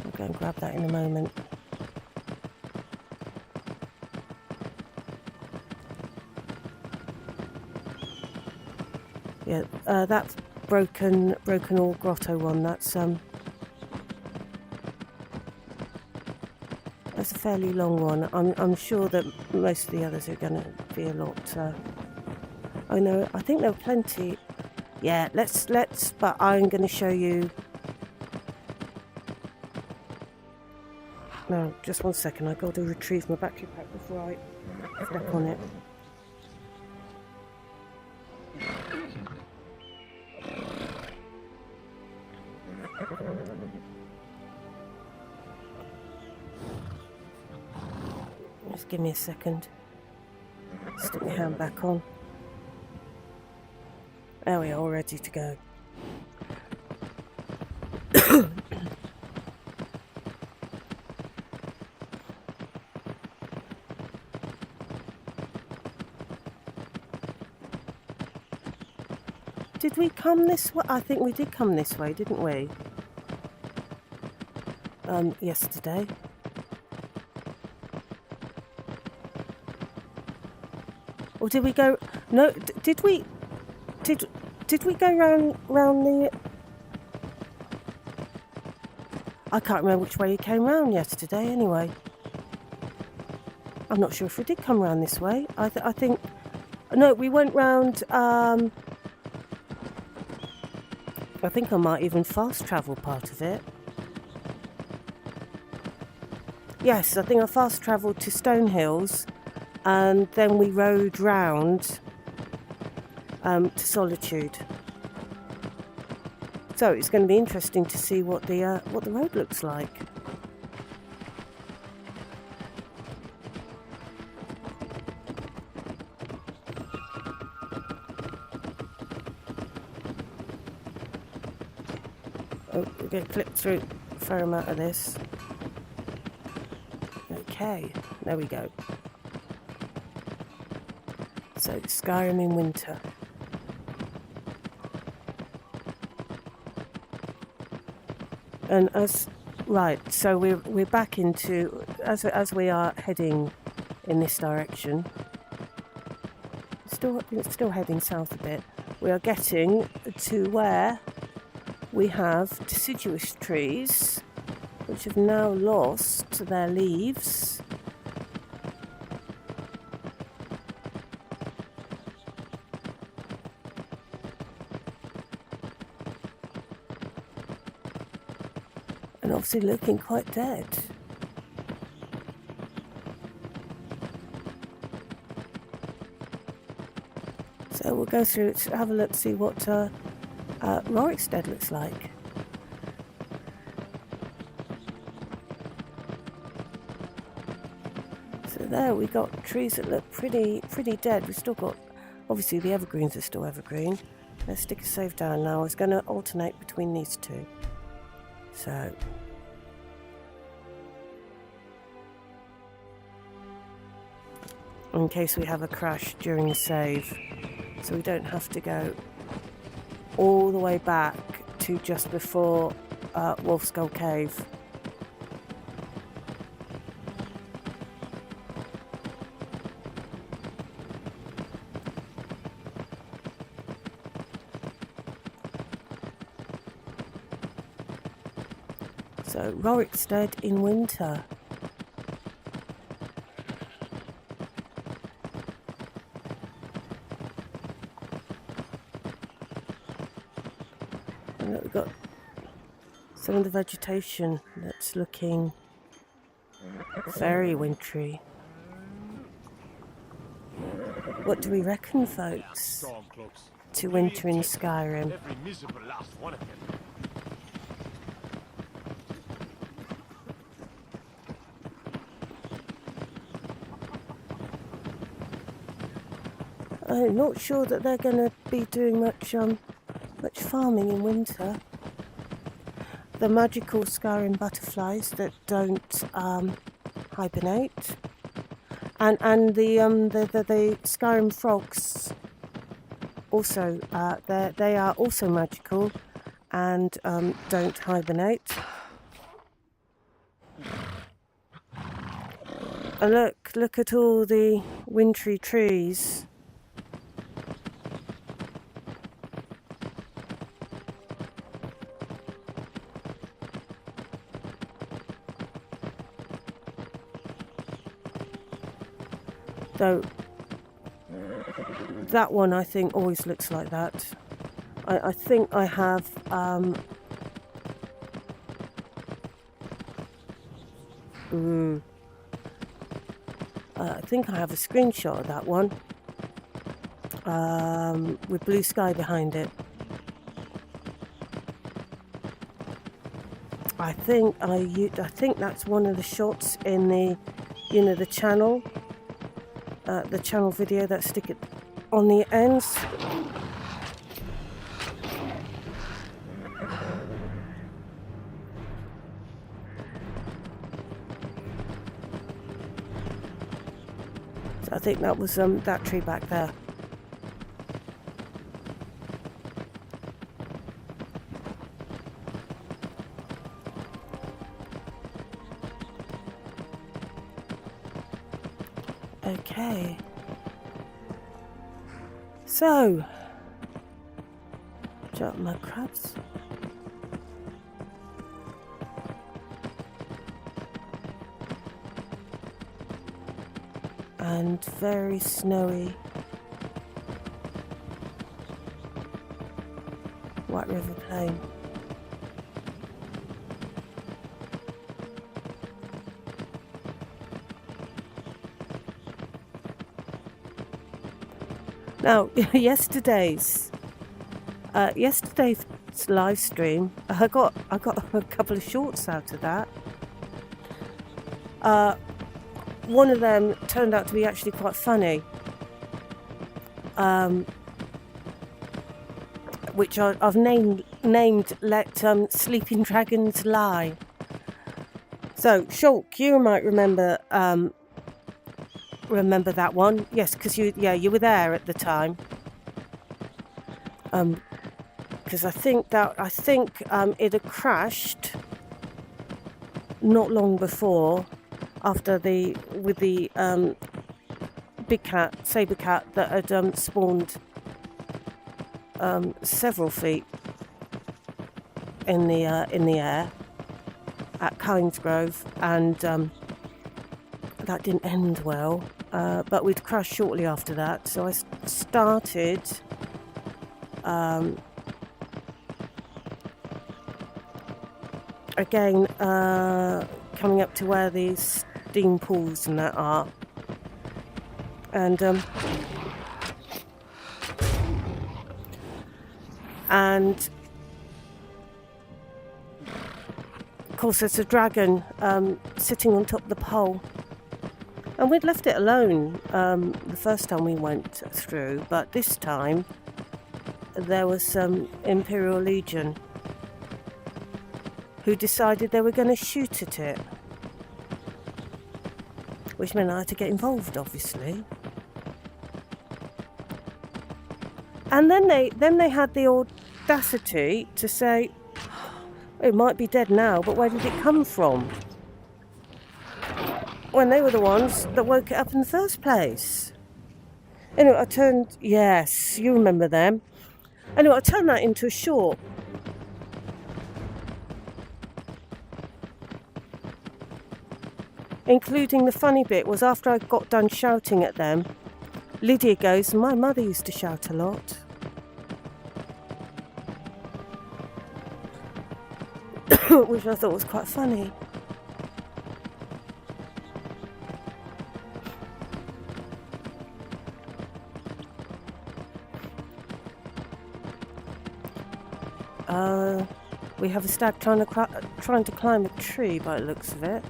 I'll go and grab that in a moment. Yeah, that broken ore grotto one. That's a fairly long one. I'm sure that most of the others are going to be a lot. Oh no, I think there were plenty. Yeah, let's. But I'm going to show you. No, just 1 second. I've got to retrieve my battery pack before I step on it. Just give me a second. Stick my hand back on. There we are, all ready to go. Did we come this way? I think we did come this way, didn't we? Yesterday. Or did we go? No, did we? Did we go round the? I can't remember which way he came round yesterday anyway. I'm not sure if we did come round this way. I think... No, we went round... I think I might even fast travel part of it. Yes, I think I fast travelled to Stone Hills and then we rode round to Solitude. So it's going to be interesting to see what the road looks like. Oh, we're going to clip through a fair amount of this. Okay, there we go. So, Skyrim in winter. And so we're back into, as we are heading in this direction, still heading south a bit, we are getting to where we have deciduous trees which have now lost their leaves. And obviously looking quite dead. So we'll go through it, have a look, see what Rorikstead looks like. So there we got trees that look pretty dead. We've still got, obviously the evergreens are still evergreen. Let's stick a save down now. I was going to alternate between these two. So in case we have a crash during the save, so we don't have to go all the way back to just before Wolf Skull Cave. So Rorikstead in winter. And look, we've got some of the vegetation that's looking very wintry. What do we reckon, folks, to winter in Skyrim? Every miserable last one of them. I'm not sure that they're going to be doing much farming in winter. The magical Skyrim butterflies that don't hibernate, and the Skyrim frogs also they are also magical and don't hibernate. And look at all the wintry trees. So that one I think always looks like that. I think I have I think I have a screenshot of that one with blue sky behind it. I think that's one of the shots in the the channel. The channel video that stick it on the ends. So I think that was that tree back there. Okay, so drop my crabs. and very snowy. White River Plain. Now, yesterday's live stream, I got a couple of shorts out of that. One of them turned out to be actually quite funny, which I've named "Let Sleeping Dragons Lie." So, Shulk, you might remember that one. Yes, because you were there at the time. Because I think it had crashed not long before, after with the big cat, saber cat, that had spawned several feet in the air at Kingsgrove, and that didn't end well. But we'd crashed shortly after that, so I started again, coming up to where these steam pools and that are, and of course there's a dragon sitting on top of the pole, and we'd left it alone the first time we went through, but this time there was some Imperial Legion who decided they were going to shoot at it, which meant I had to get involved, obviously. And then they had the audacity to say, it might be dead now, but where did it come from? When they were the ones that woke it up in the first place. Anyway, yes, you remember them. Anyway, I turned that into a short. Including the funny bit was, after I got done shouting at them, Lydia goes, "My mother used to shout a lot." Which I thought was quite funny. We have a stag trying to climb a tree by the looks of it.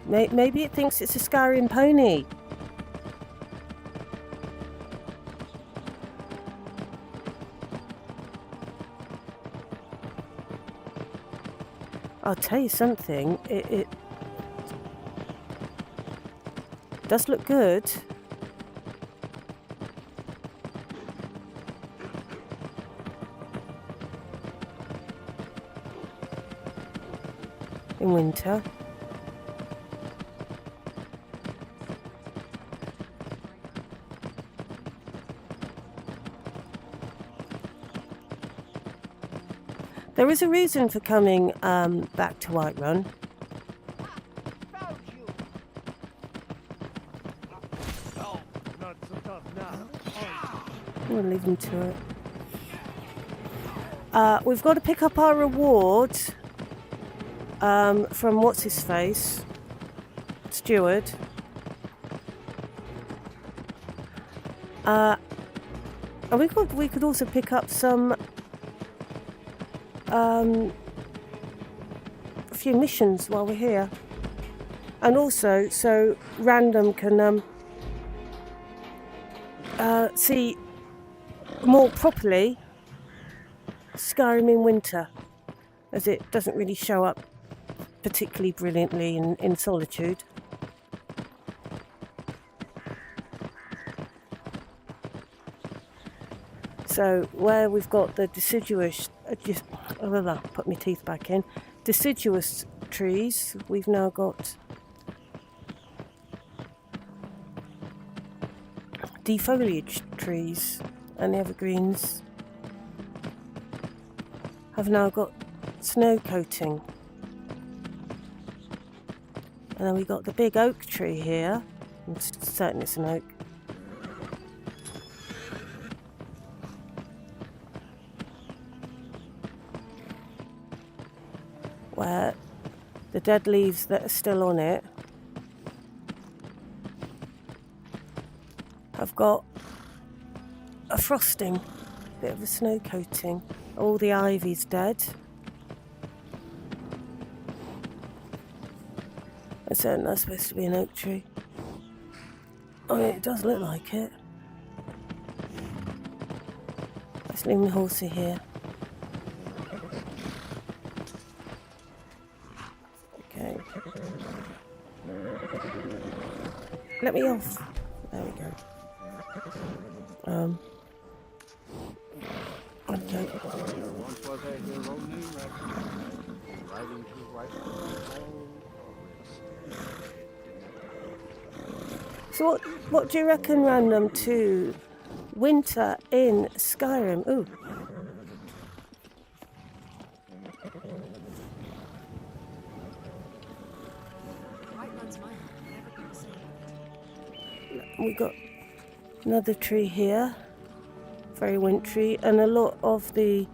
Maybe it thinks it's a Skyrim pony. I'll tell you something, it does look good. In winter. There is a reason for coming back to Whiterun. We'll leave them to it. We've got to pick up our reward from what's-his-face, Steward. And we could also pick up some a few missions while we're here, and also so Random can see more properly Skyrim in winter, as it doesn't really show up particularly brilliantly in Solitude. So where we've got the deciduous, put my teeth back in, deciduous trees, we've now got defoliaged trees, and the evergreens have now got snow coating. And then we got the big oak tree here. I'm certain it's an oak. Where the dead leaves that are still on it have got a frosting, bit of a snow coating. All the ivy's dead. I'm certain that's supposed to be an oak tree. I mean, it does look like it. Let's leave my horsey here. Okay. Let me off. There we go. Okay. Once was a hero named Requiem, riding to right all So what do you reckon, random, to winter in Skyrim? Ooh. We got another tree here, very wintry, and a lot of the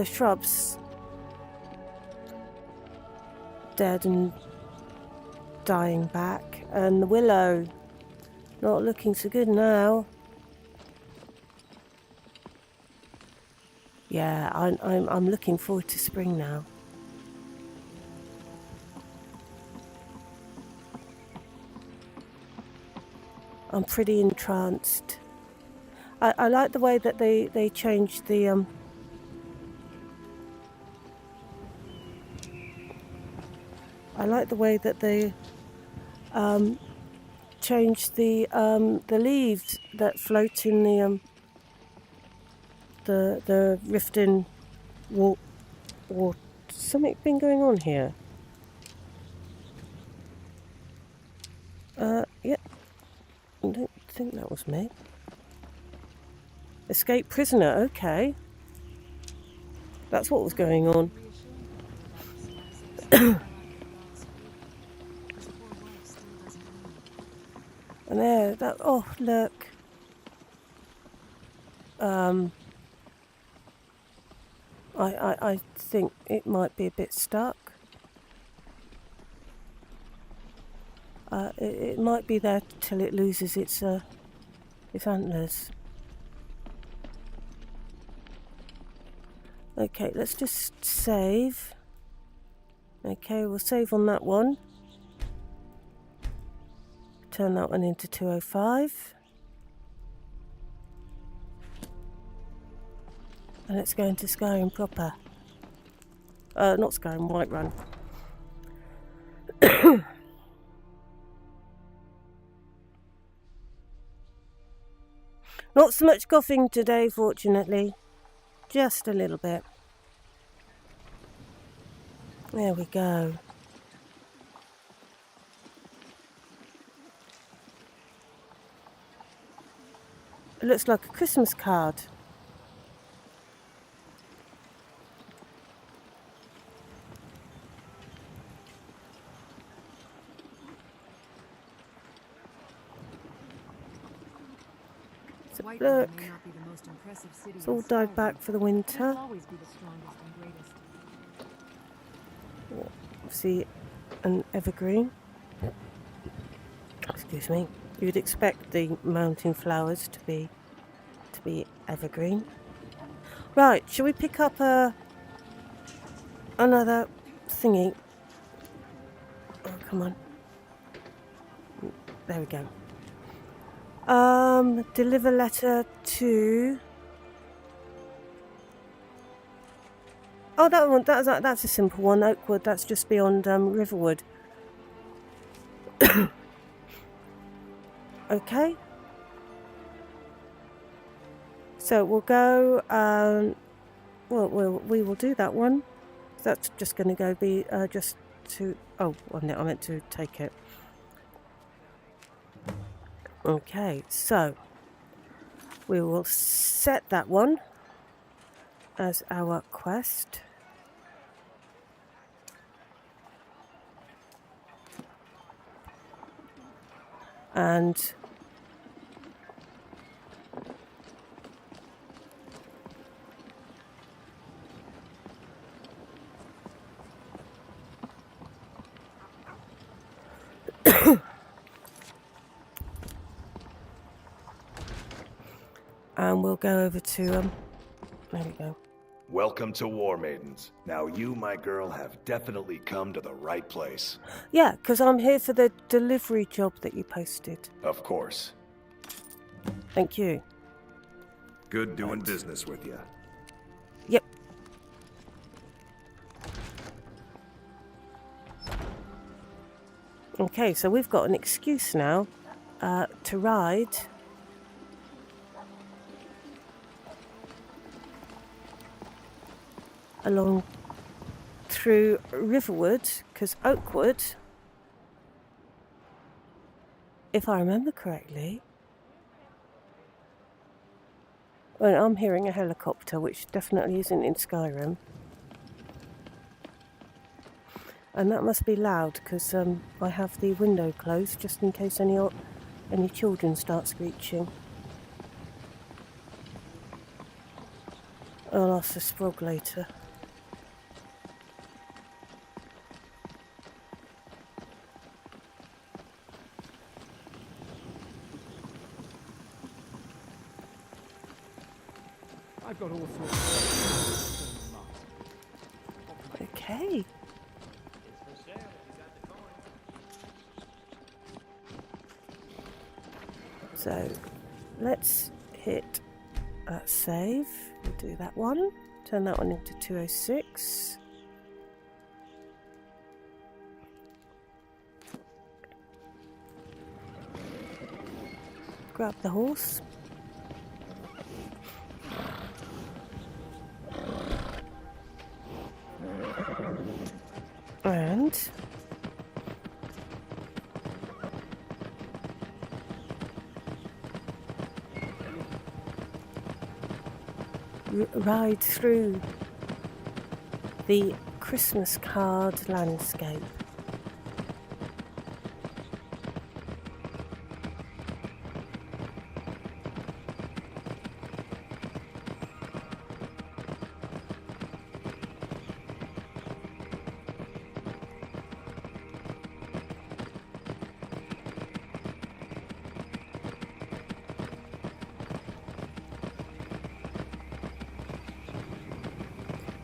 shrubs dead and dying back, and the willow not looking so good now. Yeah, I'm looking forward to spring now. I'm pretty entranced. I like the way that they changed the I like the way that they changed the leaves that float in the riften wall. Something been going on here? Yeah. I don't think that was me. Escaped prisoner, okay. That's what was going on. And there, that, oh, look. I think it might be a bit stuck. It might be there till it loses its antlers. Okay, let's just save. Okay, we'll save on that one. Turn that one into 205. And let's go into Skyrim proper. Not Skyrim, Whiterun. Not so much coughing today, fortunately. Just a little bit. There we go. It looks like a Christmas card. Look, it's all died back for the winter. See, an evergreen. Excuse me. You'd expect the mountain flowers to be evergreen. Right, shall we pick up another thingy? Oh, come on. There we go. Deliver letter to... Oh, that one, that's a simple one. Oakwood, that's just beyond Riverwood. Okay. So we'll go, we will do that one. That's just going to go be just to... Oh, I meant to take it. Okay, so we will set that one as our quest. and and we'll go over to there we go. Welcome to War Maidens. Now you, my girl, have definitely come to the right place. Yeah, because I'm here for the delivery job that you posted. Of course. Thank you. Good doing business with you. Yep. Okay, so we've got an excuse now to ride along through Riverwood, because Oakwood, if I remember correctly, well, I'm hearing a helicopter, which definitely isn't in Skyrim. And that must be loud, because I have the window closed, just in case any children start screeching. I'll ask the Sprog later. I've got all sorts of Okay. So, let's hit save. We'll do that one. Turn that one into 206. Grab the horse. And ride through the Christmas card landscape.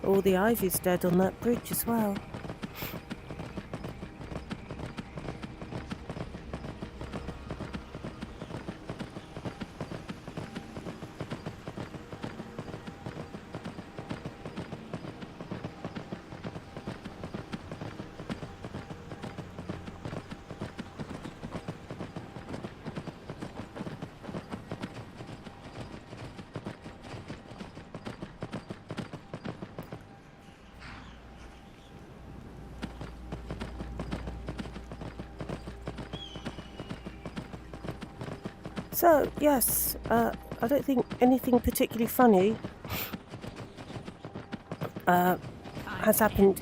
All the ivy's dead on that bridge as well. So, yes, I don't think anything particularly funny has happened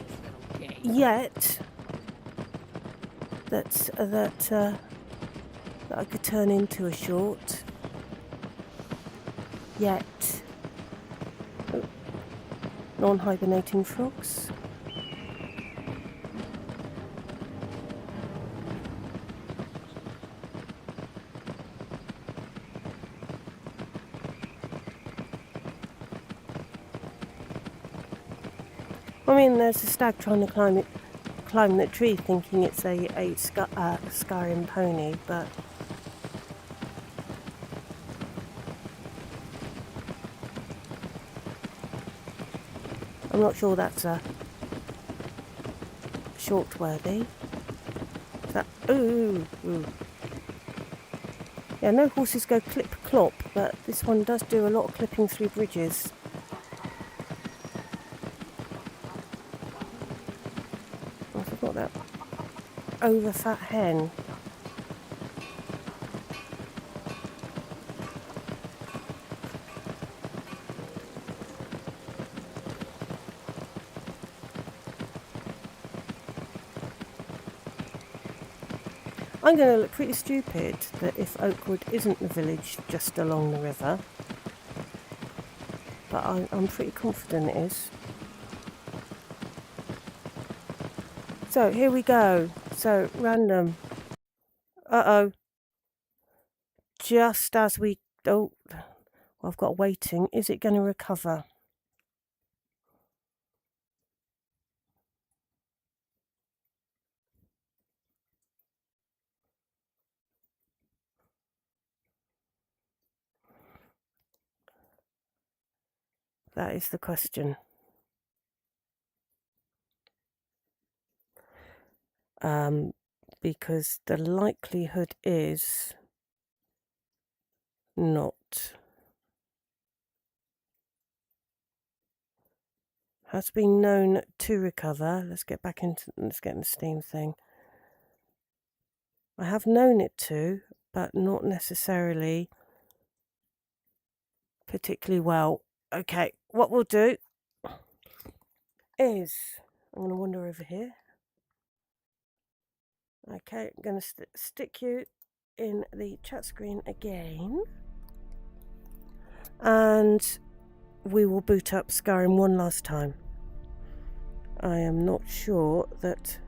yet that I could turn into a short. Yet. Oh, non-hibernating frogs. I mean, there's a stag trying to climb that tree, thinking it's a Skyrim pony, but I'm not sure that's a short worthy. Ooh. Yeah, no horses go clip clop, but this one does do a lot of clipping through bridges. That over fat hen. I'm going to look pretty stupid that if Oakwood isn't the village just along the river. But I'm pretty confident it is. So here we go. So random. Uh-oh. Just as we... Oh, I've got waiting. Is it going to recover? That is the question. Because the likelihood is not. Has been known to recover. Let's get in the Steam thing. I have known it to, but not necessarily particularly well. Okay, what we'll do is I'm going to wander over here. Okay, I'm going to stick you in the chat screen again, and we will boot up Skyrim one last time. I am not sure that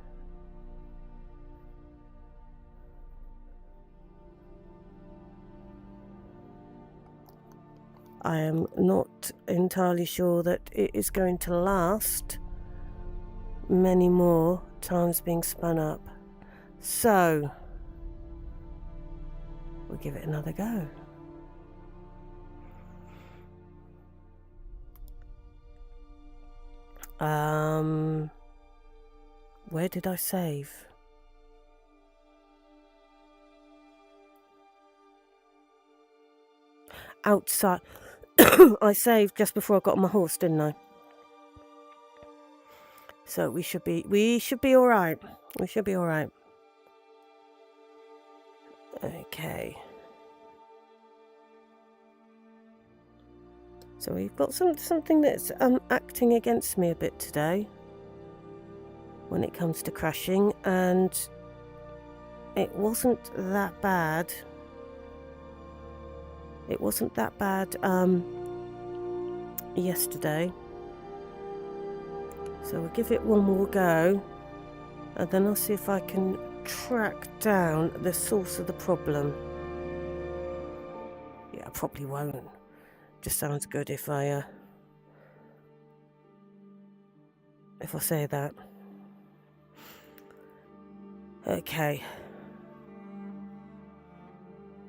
I am not entirely sure that it is going to last many more times being spun up. So we'll give it another go. Where did I save? Outside. I saved just before I got on my horse, didn't I? So we should be all right. We should be all right. Okay. So we've got something that's acting against me a bit today when it comes to crashing, and it wasn't that bad. It wasn't that bad yesterday. So we'll give it one more go, and then I'll see if I can track down the source of the problem. Yeah, I probably won't. Just sounds good if I say that. Okay.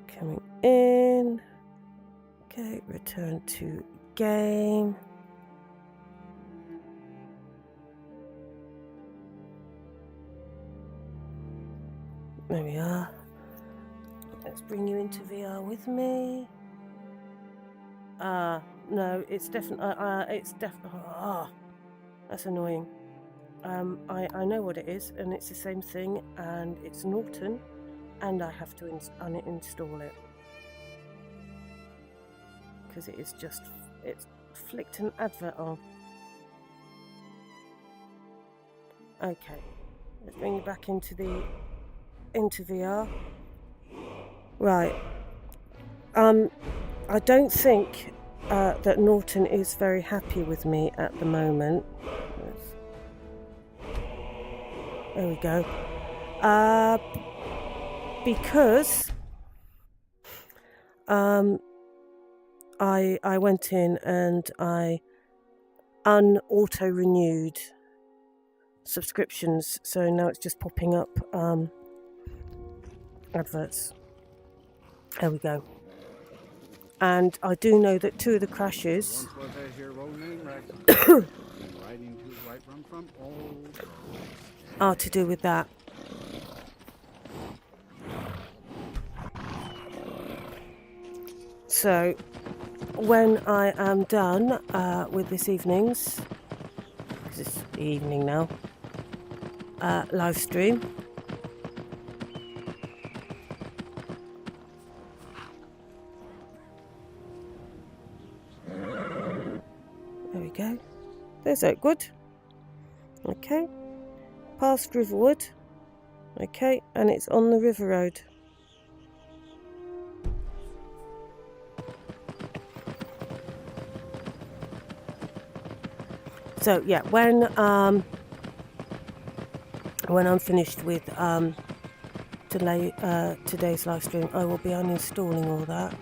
Coming in. Okay, return to game. There we are. Let's bring you into VR with me. No, it's definitely, that's annoying. I know what it is, and it's the same thing, and it's Norton, and I have to uninstall it. Because it is just, it's flicked an advert on. Okay, let's bring you back into VR. Right. I don't think that Norton is very happy with me at the moment. There we go. Because I went in and I auto-renewed subscriptions, so now it's just popping up adverts. There we go. And I do know that two of the crashes are to do with that. So when I am done with this evening's, because it's evening now, live stream, there we go. There's Oakwood. Okay. Past Riverwood. Okay, and it's on the river road. So yeah, when I'm finished with today's live stream, I will be uninstalling all that.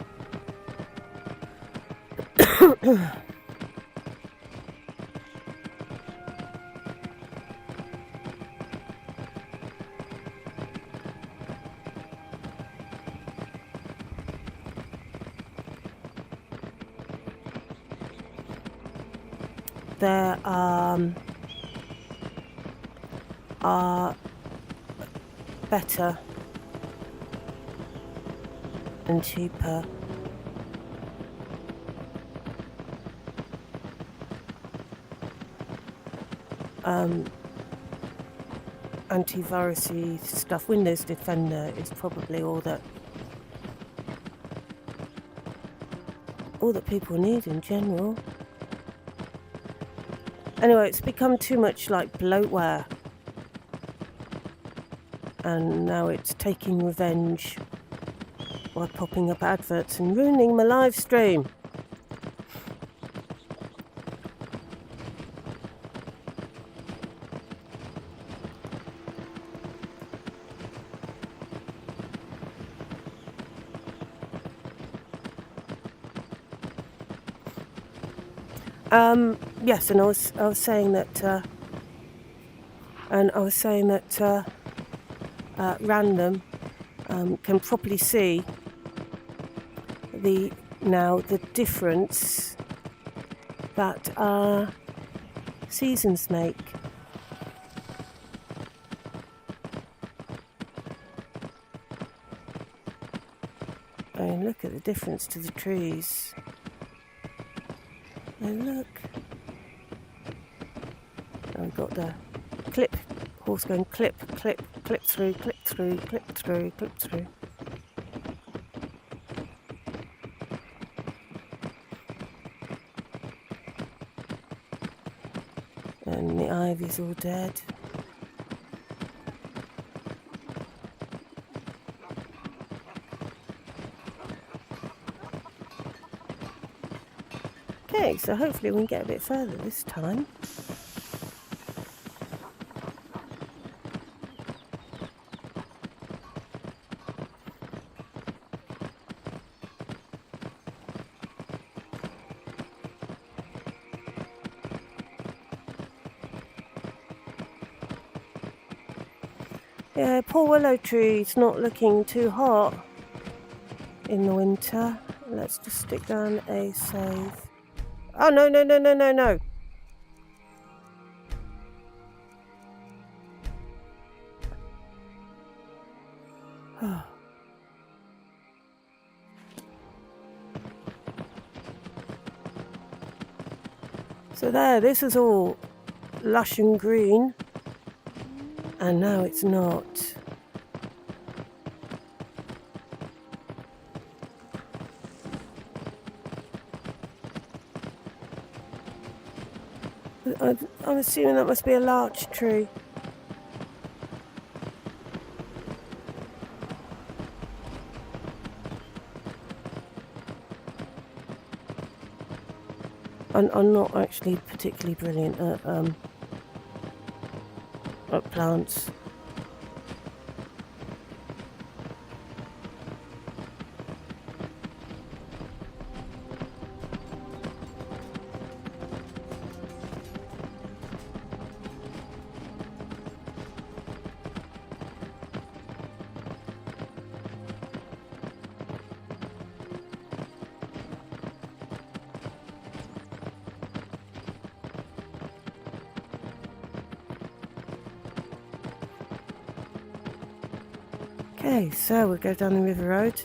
There are better and cheaper antivirus-y stuff. Windows Defender is probably all that people need in general. Anyway, it's become too much like bloatware, and now it's taking revenge by popping up adverts and ruining my live stream. Yes, and I was saying that, Random can properly see the difference that seasons make. I mean, look at the difference to the trees. And look. And we've got the clip, horse going clip, clip, clip through, clip through, clip through, clip through. And the ivy's all dead. Okay, so hopefully we can get a bit further this time. Yeah, poor willow tree's not looking too hot in the winter. Let's just stick down a save. Oh, no, no, no, no, no, no. So there, this is all lush and green. And now it's not. I'm assuming that must be a larch tree. I'm not actually particularly brilliant at plants. Okay, so we'll go down the river road.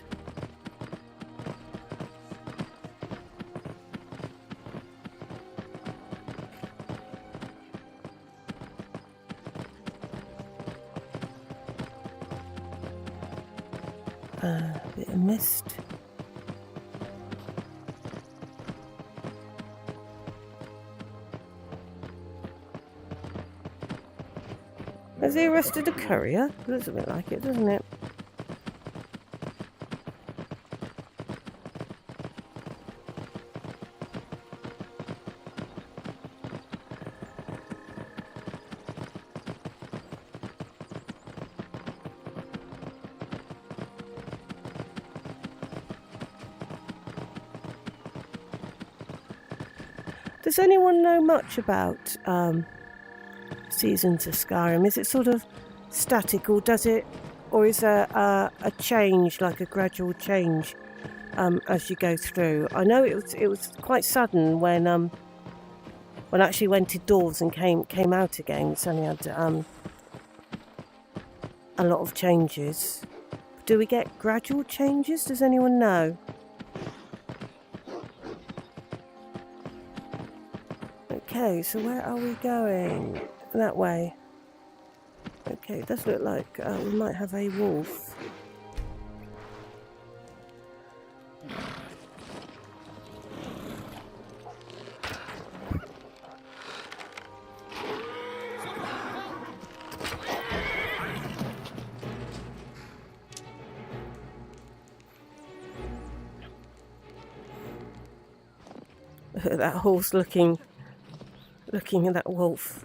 A bit of mist. Has he arrested a courier? Looks a bit like it, doesn't it? Does anyone know much about Seasons of Skyrim? Is it sort of static, or is there a change, like a gradual change, as you go through? I know it was quite sudden when I actually went indoors and came out again. It's only had a lot of changes. Do we get gradual changes? Does anyone know? Okay, so where are we going? That way. Okay, it does look like we might have a wolf. That horse looking at that wolf.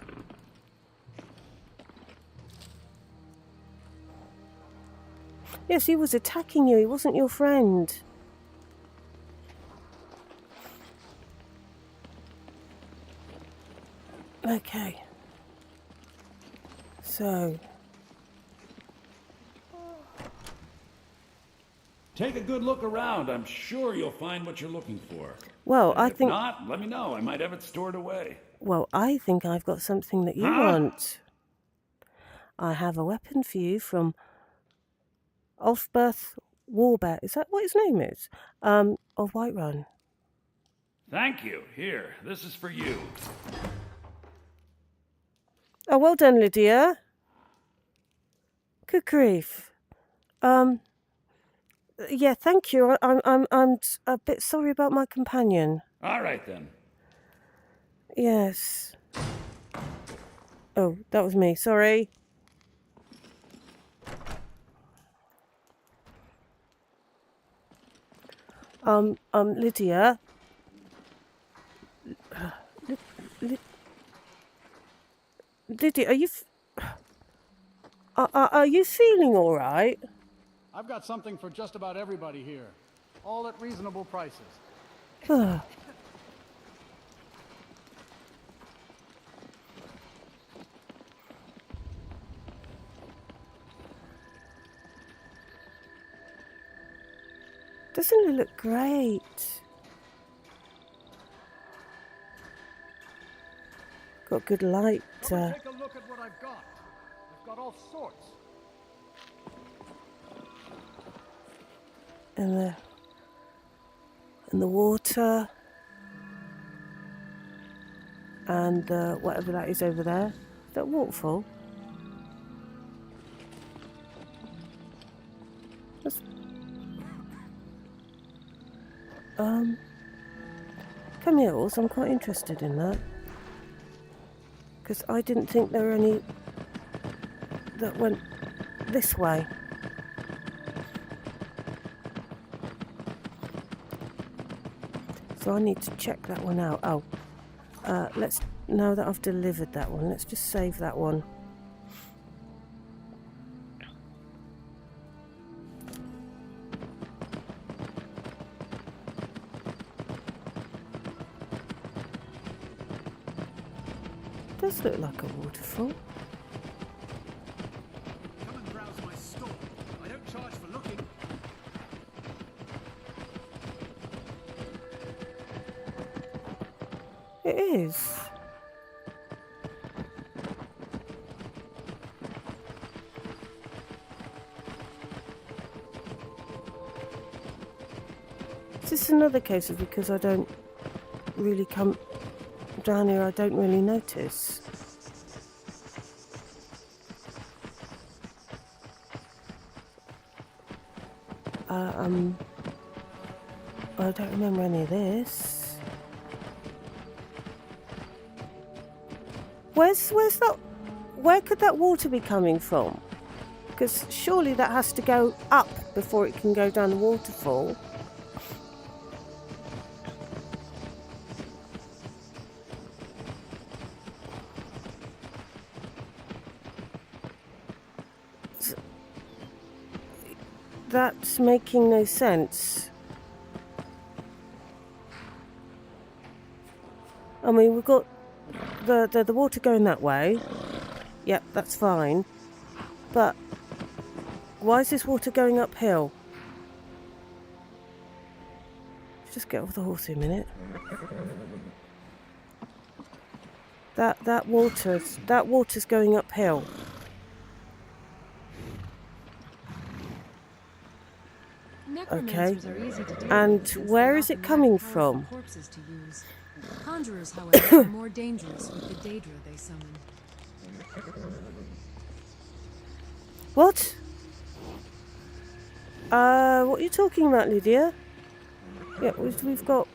Yes, he was attacking you. He wasn't your friend. Okay. So. Take a good look around. I'm sure you'll find what you're looking for. Well, And I if think. not, let me know. I might have it stored away. Well, I think I've got something that you want. I have a weapon for you from Ulfberth Warbear. Is that what his name is? Of Whiterun. Thank you. Here, this is for you. Oh, well done, Lydia. Good grief. Yeah, thank you. I'm a bit sorry about my companion. All right then. Yes. Oh, that was me. Sorry. Lydia. Lydia, are you feeling all right? I've got something for just about everybody here. All at reasonable prices. Doesn't it look great? Got good light. Come and take a look at what I've got. I've got all sorts. And the water. And whatever that is over there. Is that waterfall? That's... Camels, I'm quite interested in that. Because I didn't think there were any that went this way. So I need to check that one out. Oh, let's, now that I've delivered that one, let's just save that one. Does look like a waterfall. Come and browse my store. I don't charge for looking. It is. Is this another case of because I don't really come down here, I don't really notice? I don't remember any of this. Where's where could that water be coming from? Because surely that has to go up before it can go down the waterfall. That's making no sense. I mean, we've got the water going that way. Yep, that's fine. But why is this water going uphill? Just get off the horse a minute. That water's going uphill. Okay. And where is it coming from? Conjurers, however, are more dangerous with the Daedra they summon. What? What are you talking about, Lydia? Yeah, we've got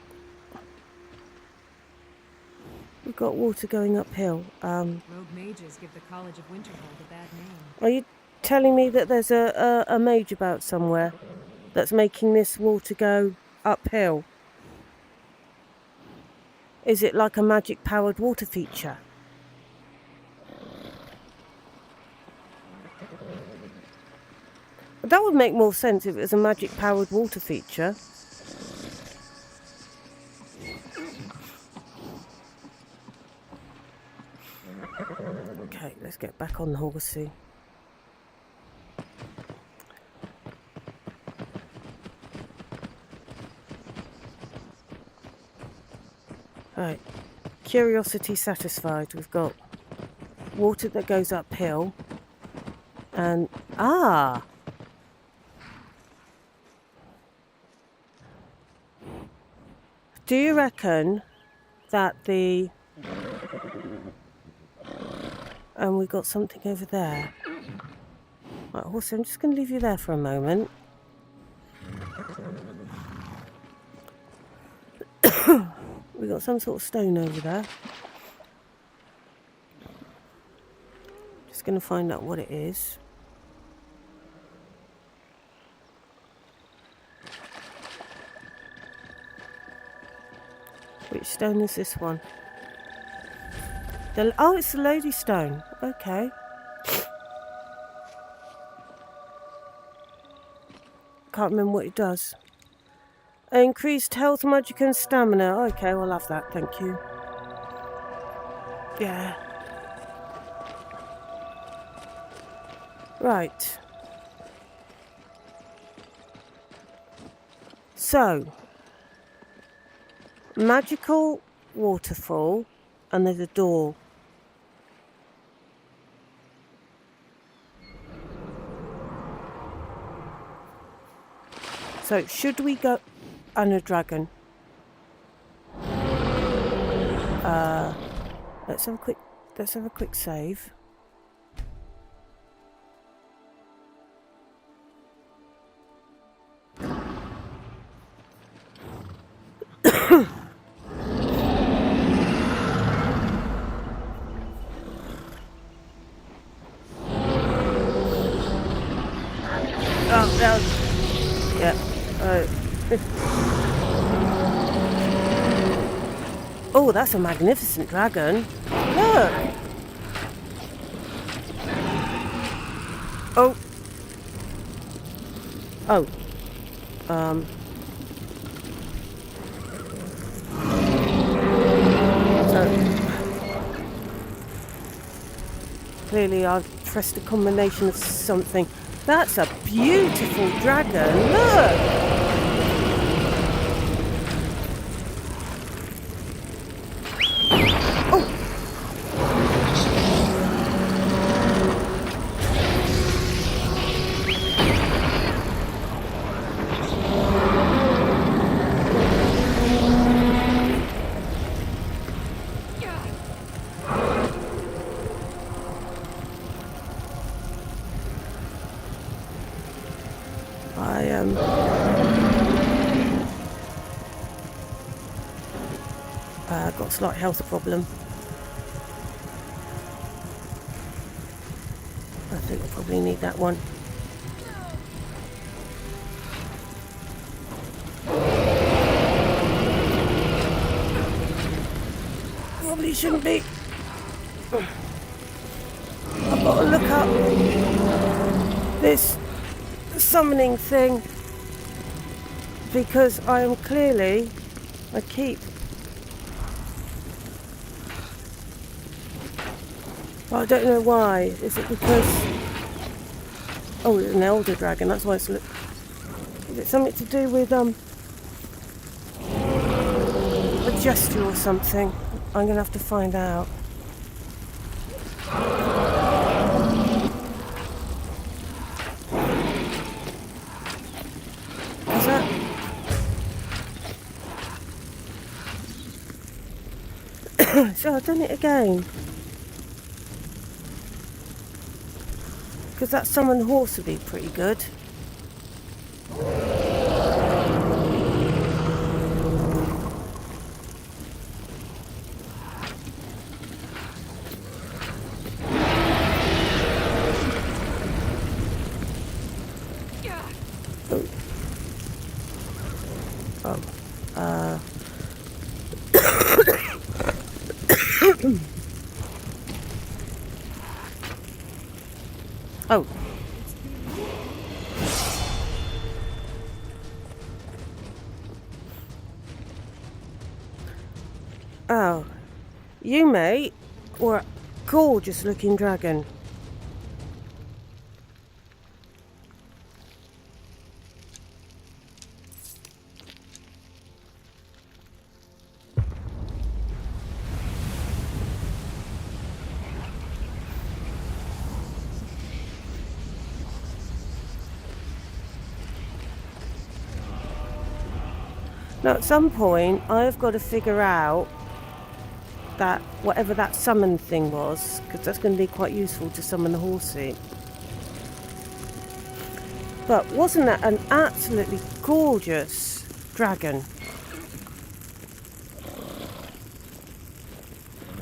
water going uphill. Rogue mages give the College of Winterhold a bad name. Are you telling me that there's a mage about somewhere that's making this water go uphill? Is it like a magic-powered water feature? That would make more sense if it was a magic-powered water feature. Okay, let's get back on the horsey. Right, curiosity satisfied. We've got water that goes uphill, and do you reckon that and we've got something over there. Right, horsey, I'm just going to leave you there for a moment. We've got some sort of stone over there. Just going to find out what it is. Which stone is this one? Oh, it's the Lady Stone. Okay. Can't remember what it does. Increased health, magic and stamina. Okay, we'll have that, thank you. Yeah. Right. So, magical waterfall, and there's a door. So, should we go... And a dragon. Let's have a quick save. Oh, that's a magnificent dragon. Look. Oh. Oh. So clearly I've pressed a combination of something. That's a beautiful dragon. Look. Got a slight health problem. think I probably need that one. Probably shouldn't be. I've got to look up this summoning thing because I am clearly. I keep. I don't know why. Is it because? Oh, it's an elder dragon. That's why it's. Is it something to do with a gesture or something? I'm gonna have to find out. Is that? So I've done it again. Because that summoned horse would be pretty good. Oh. Oh. You, mate, were a gorgeous looking dragon. Now, at some point, I've got to figure out that whatever that summon thing was, because that's going to be quite useful to summon the horsey. But wasn't that an absolutely gorgeous dragon?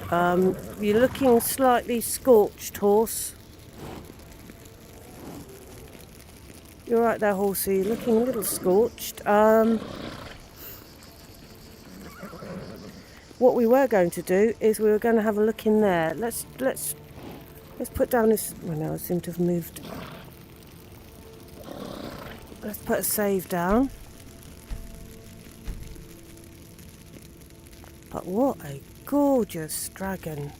You're looking slightly scorched, horse. You're right there, horsey. You're looking a little scorched. What we were going to do is we were going to have a look in there. Let's put down this. Well, no, I seem to have moved. Let's put a save down. But what a gorgeous dragon!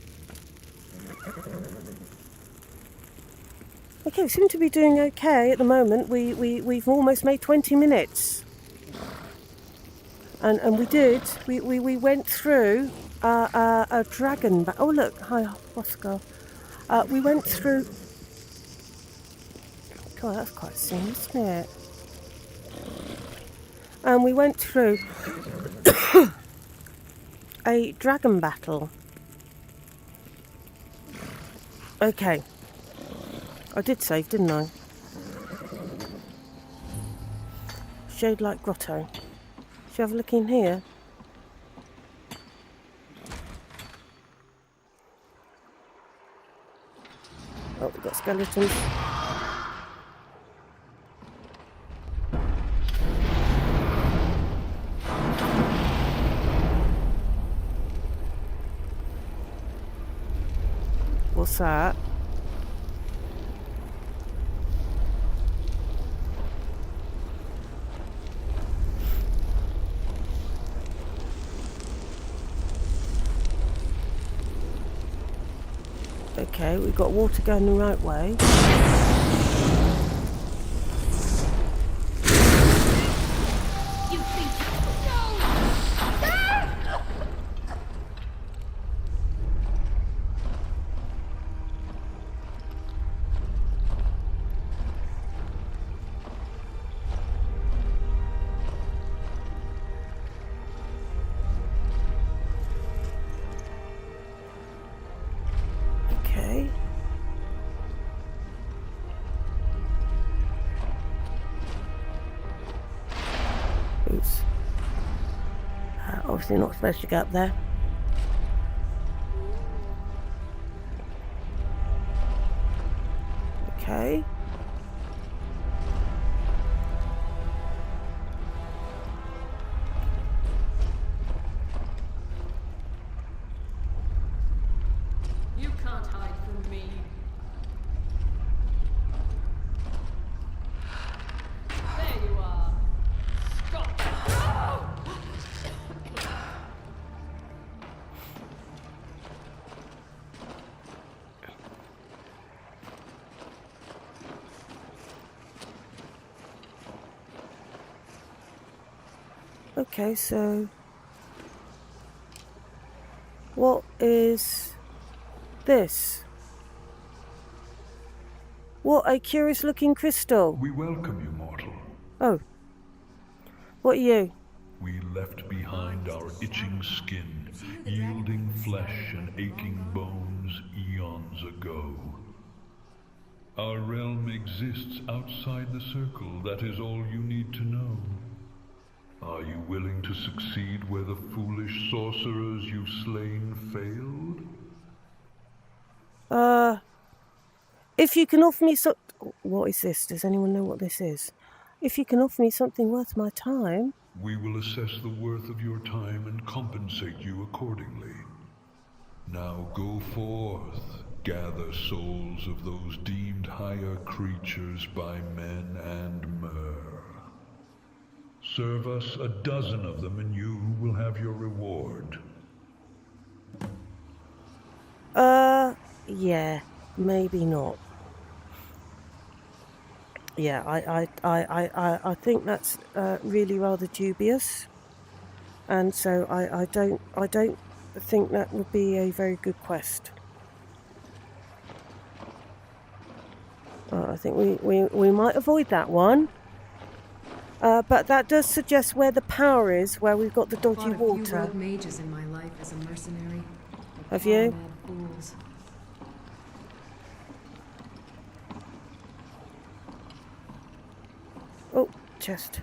Okay, we seem to be doing okay at the moment. We've almost made 20 minutes. And we went through a dragon. Oh look, hi Oscar. We went through. God, that's quite soon, isn't it? And we went through a dragon battle. Okay, I did save, didn't I? Shade Light Grotto. Should we have a look in here? Oh, we've got skeletons. What's that? Okay, we've got water going the right way. Obviously not supposed to go up there. Okay, so what is this? What a curious looking crystal. We welcome you, mortal. Oh. What are you? We left behind our itching skin, yielding flesh and aching bones eons ago. Our realm exists outside the circle, that is all you need to know. Are you willing to succeed where the foolish sorcerers you've slain failed? If you can offer me what is this? Does anyone know what this is? If you can offer me something worth my time... We will assess the worth of your time and compensate you accordingly. Now go forth, gather souls of those deemed higher creatures by men and mer. Serve us a dozen of them and you will have your reward. Yeah, maybe not. Yeah, I think that's really rather dubious, and so I don't think that would be a very good quest. I think we might avoid that one. But that does suggest where the power is, where we've got the dodgy Fought a water. few rogue mages in my life as a mercenary. Have you? Mad fools. Oh, chest.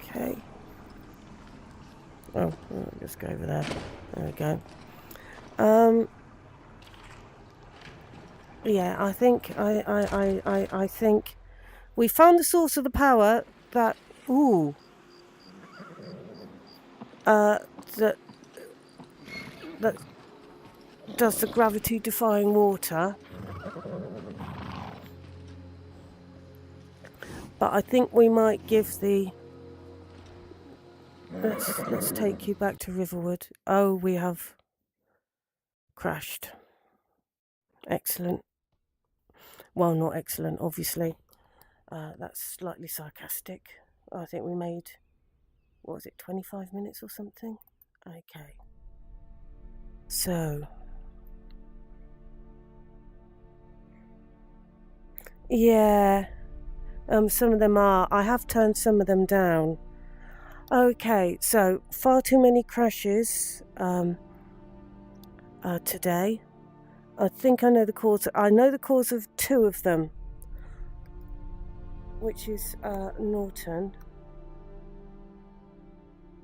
Okay. Oh, I'll just go over there. There we go. Yeah, I think I think we found the source of the power that that does the gravity defying water. But I think we might give the let's take you back to Riverwood. Oh, we have crashed. Excellent. Well, not excellent, obviously. That's slightly sarcastic. I think we made, what was it, 25 minutes or something? Okay. So. Yeah. Some of them are. I have turned some of them down. Okay, so far too many crashes today. I think I know the cause. I know the cause of two of them, which is Norton.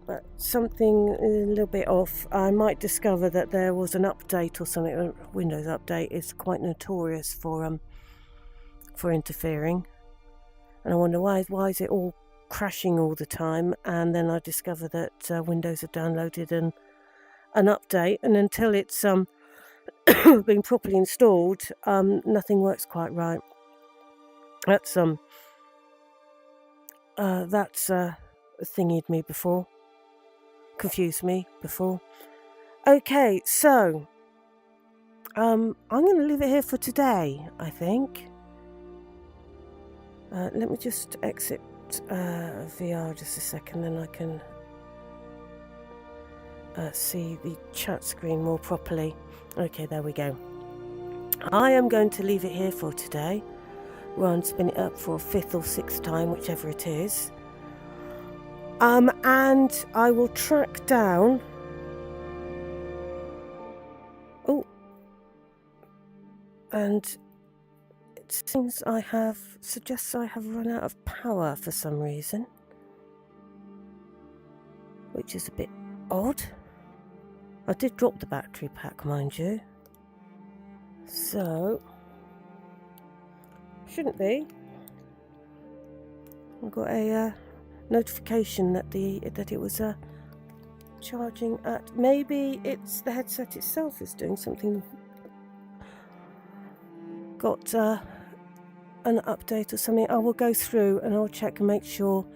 But something a little bit off. I might discover that there was an update or something. A Windows update is quite notorious for interfering, and I wonder why is it all crashing all the time? And then I discover that Windows have downloaded an update, and until it's been properly installed, nothing works quite right. That's thingied me before, confused me before. Okay, so I'm going to leave it here for today, I think. Let me just exit VR just a second, then I can see the chat screen more properly. Okay, there we go. I am going to leave it here for today. We'll spin it up for a 5th or 6th time, whichever it is. And I will track down... Oh. And it seems suggests I have run out of power for some reason. Which is a bit odd. I did drop the battery pack, mind you. So, shouldn't be. I've got a notification that it was charging at. Maybe it's the headset itself is doing something. Got an update or something. I will go through and I'll check and make sure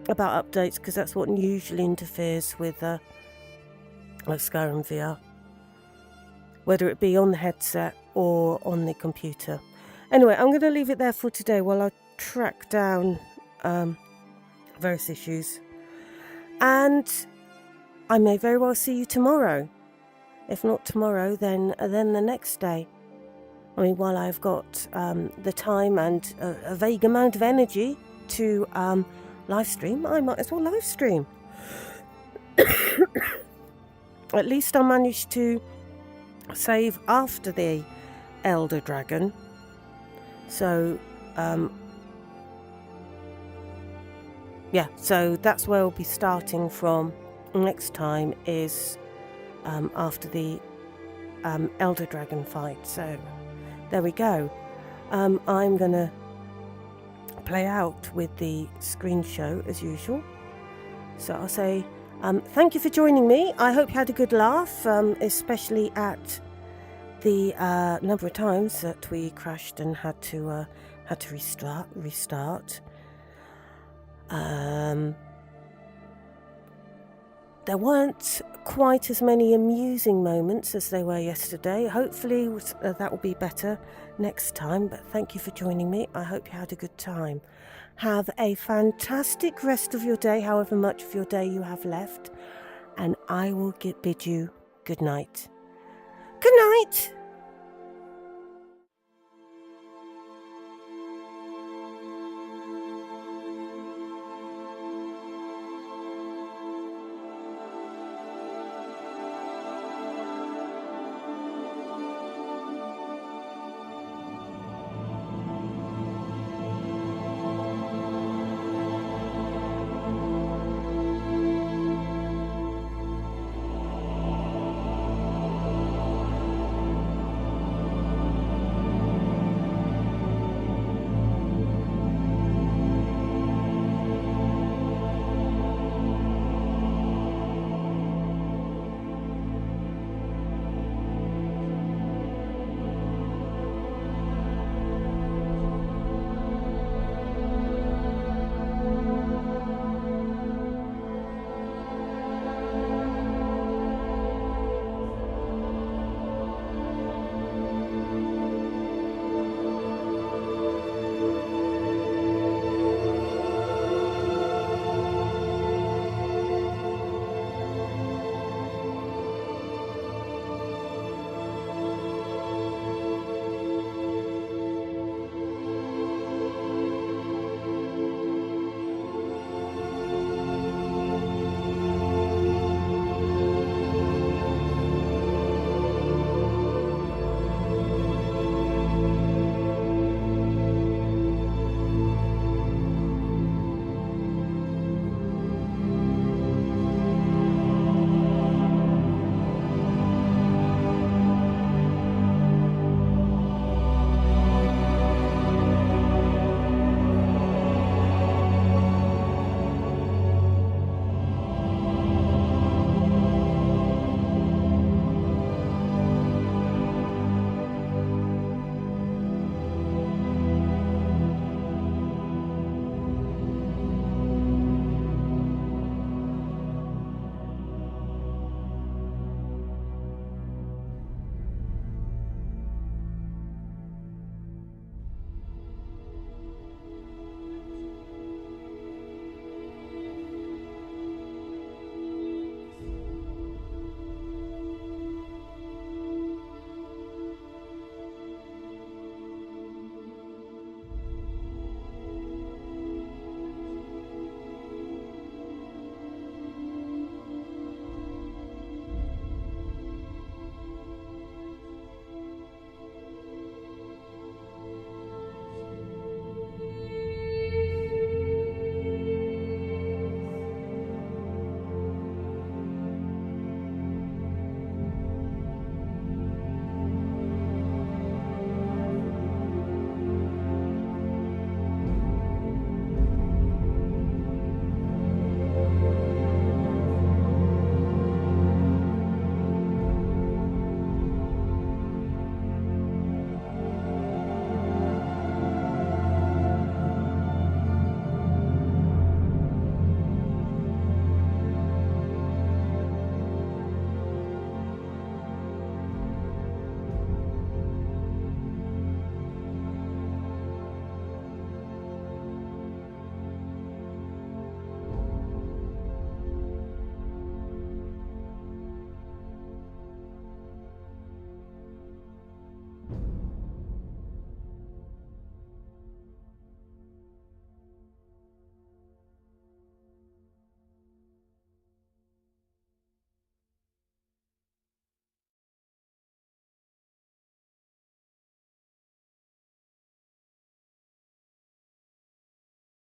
about updates, because that's what usually interferes with Skyrim VR. whether it be on the headset or on the computer. Anyway, I'm going to leave it there for today while I track down various issues. And I may very well see you tomorrow. If not tomorrow, then the next day. I mean, while I've got the time and a vague amount of energy to live stream, I might as well live stream. At least I managed to save after the Elder Dragon. So, yeah, so that's where we'll be starting from next time, is after the Elder Dragon fight. So, there we go. I'm going to play out with the screen show as usual. So I'll say thank you for joining me. I hope you had a good laugh, especially at the number of times that we crashed and had to restart. There weren't quite as many amusing moments as they were yesterday. Hopefully that will be better next time, but thank you for joining me. I hope you had a good time. Have a fantastic rest of your day, however much of your day you have left, and I will bid you good night. Good night!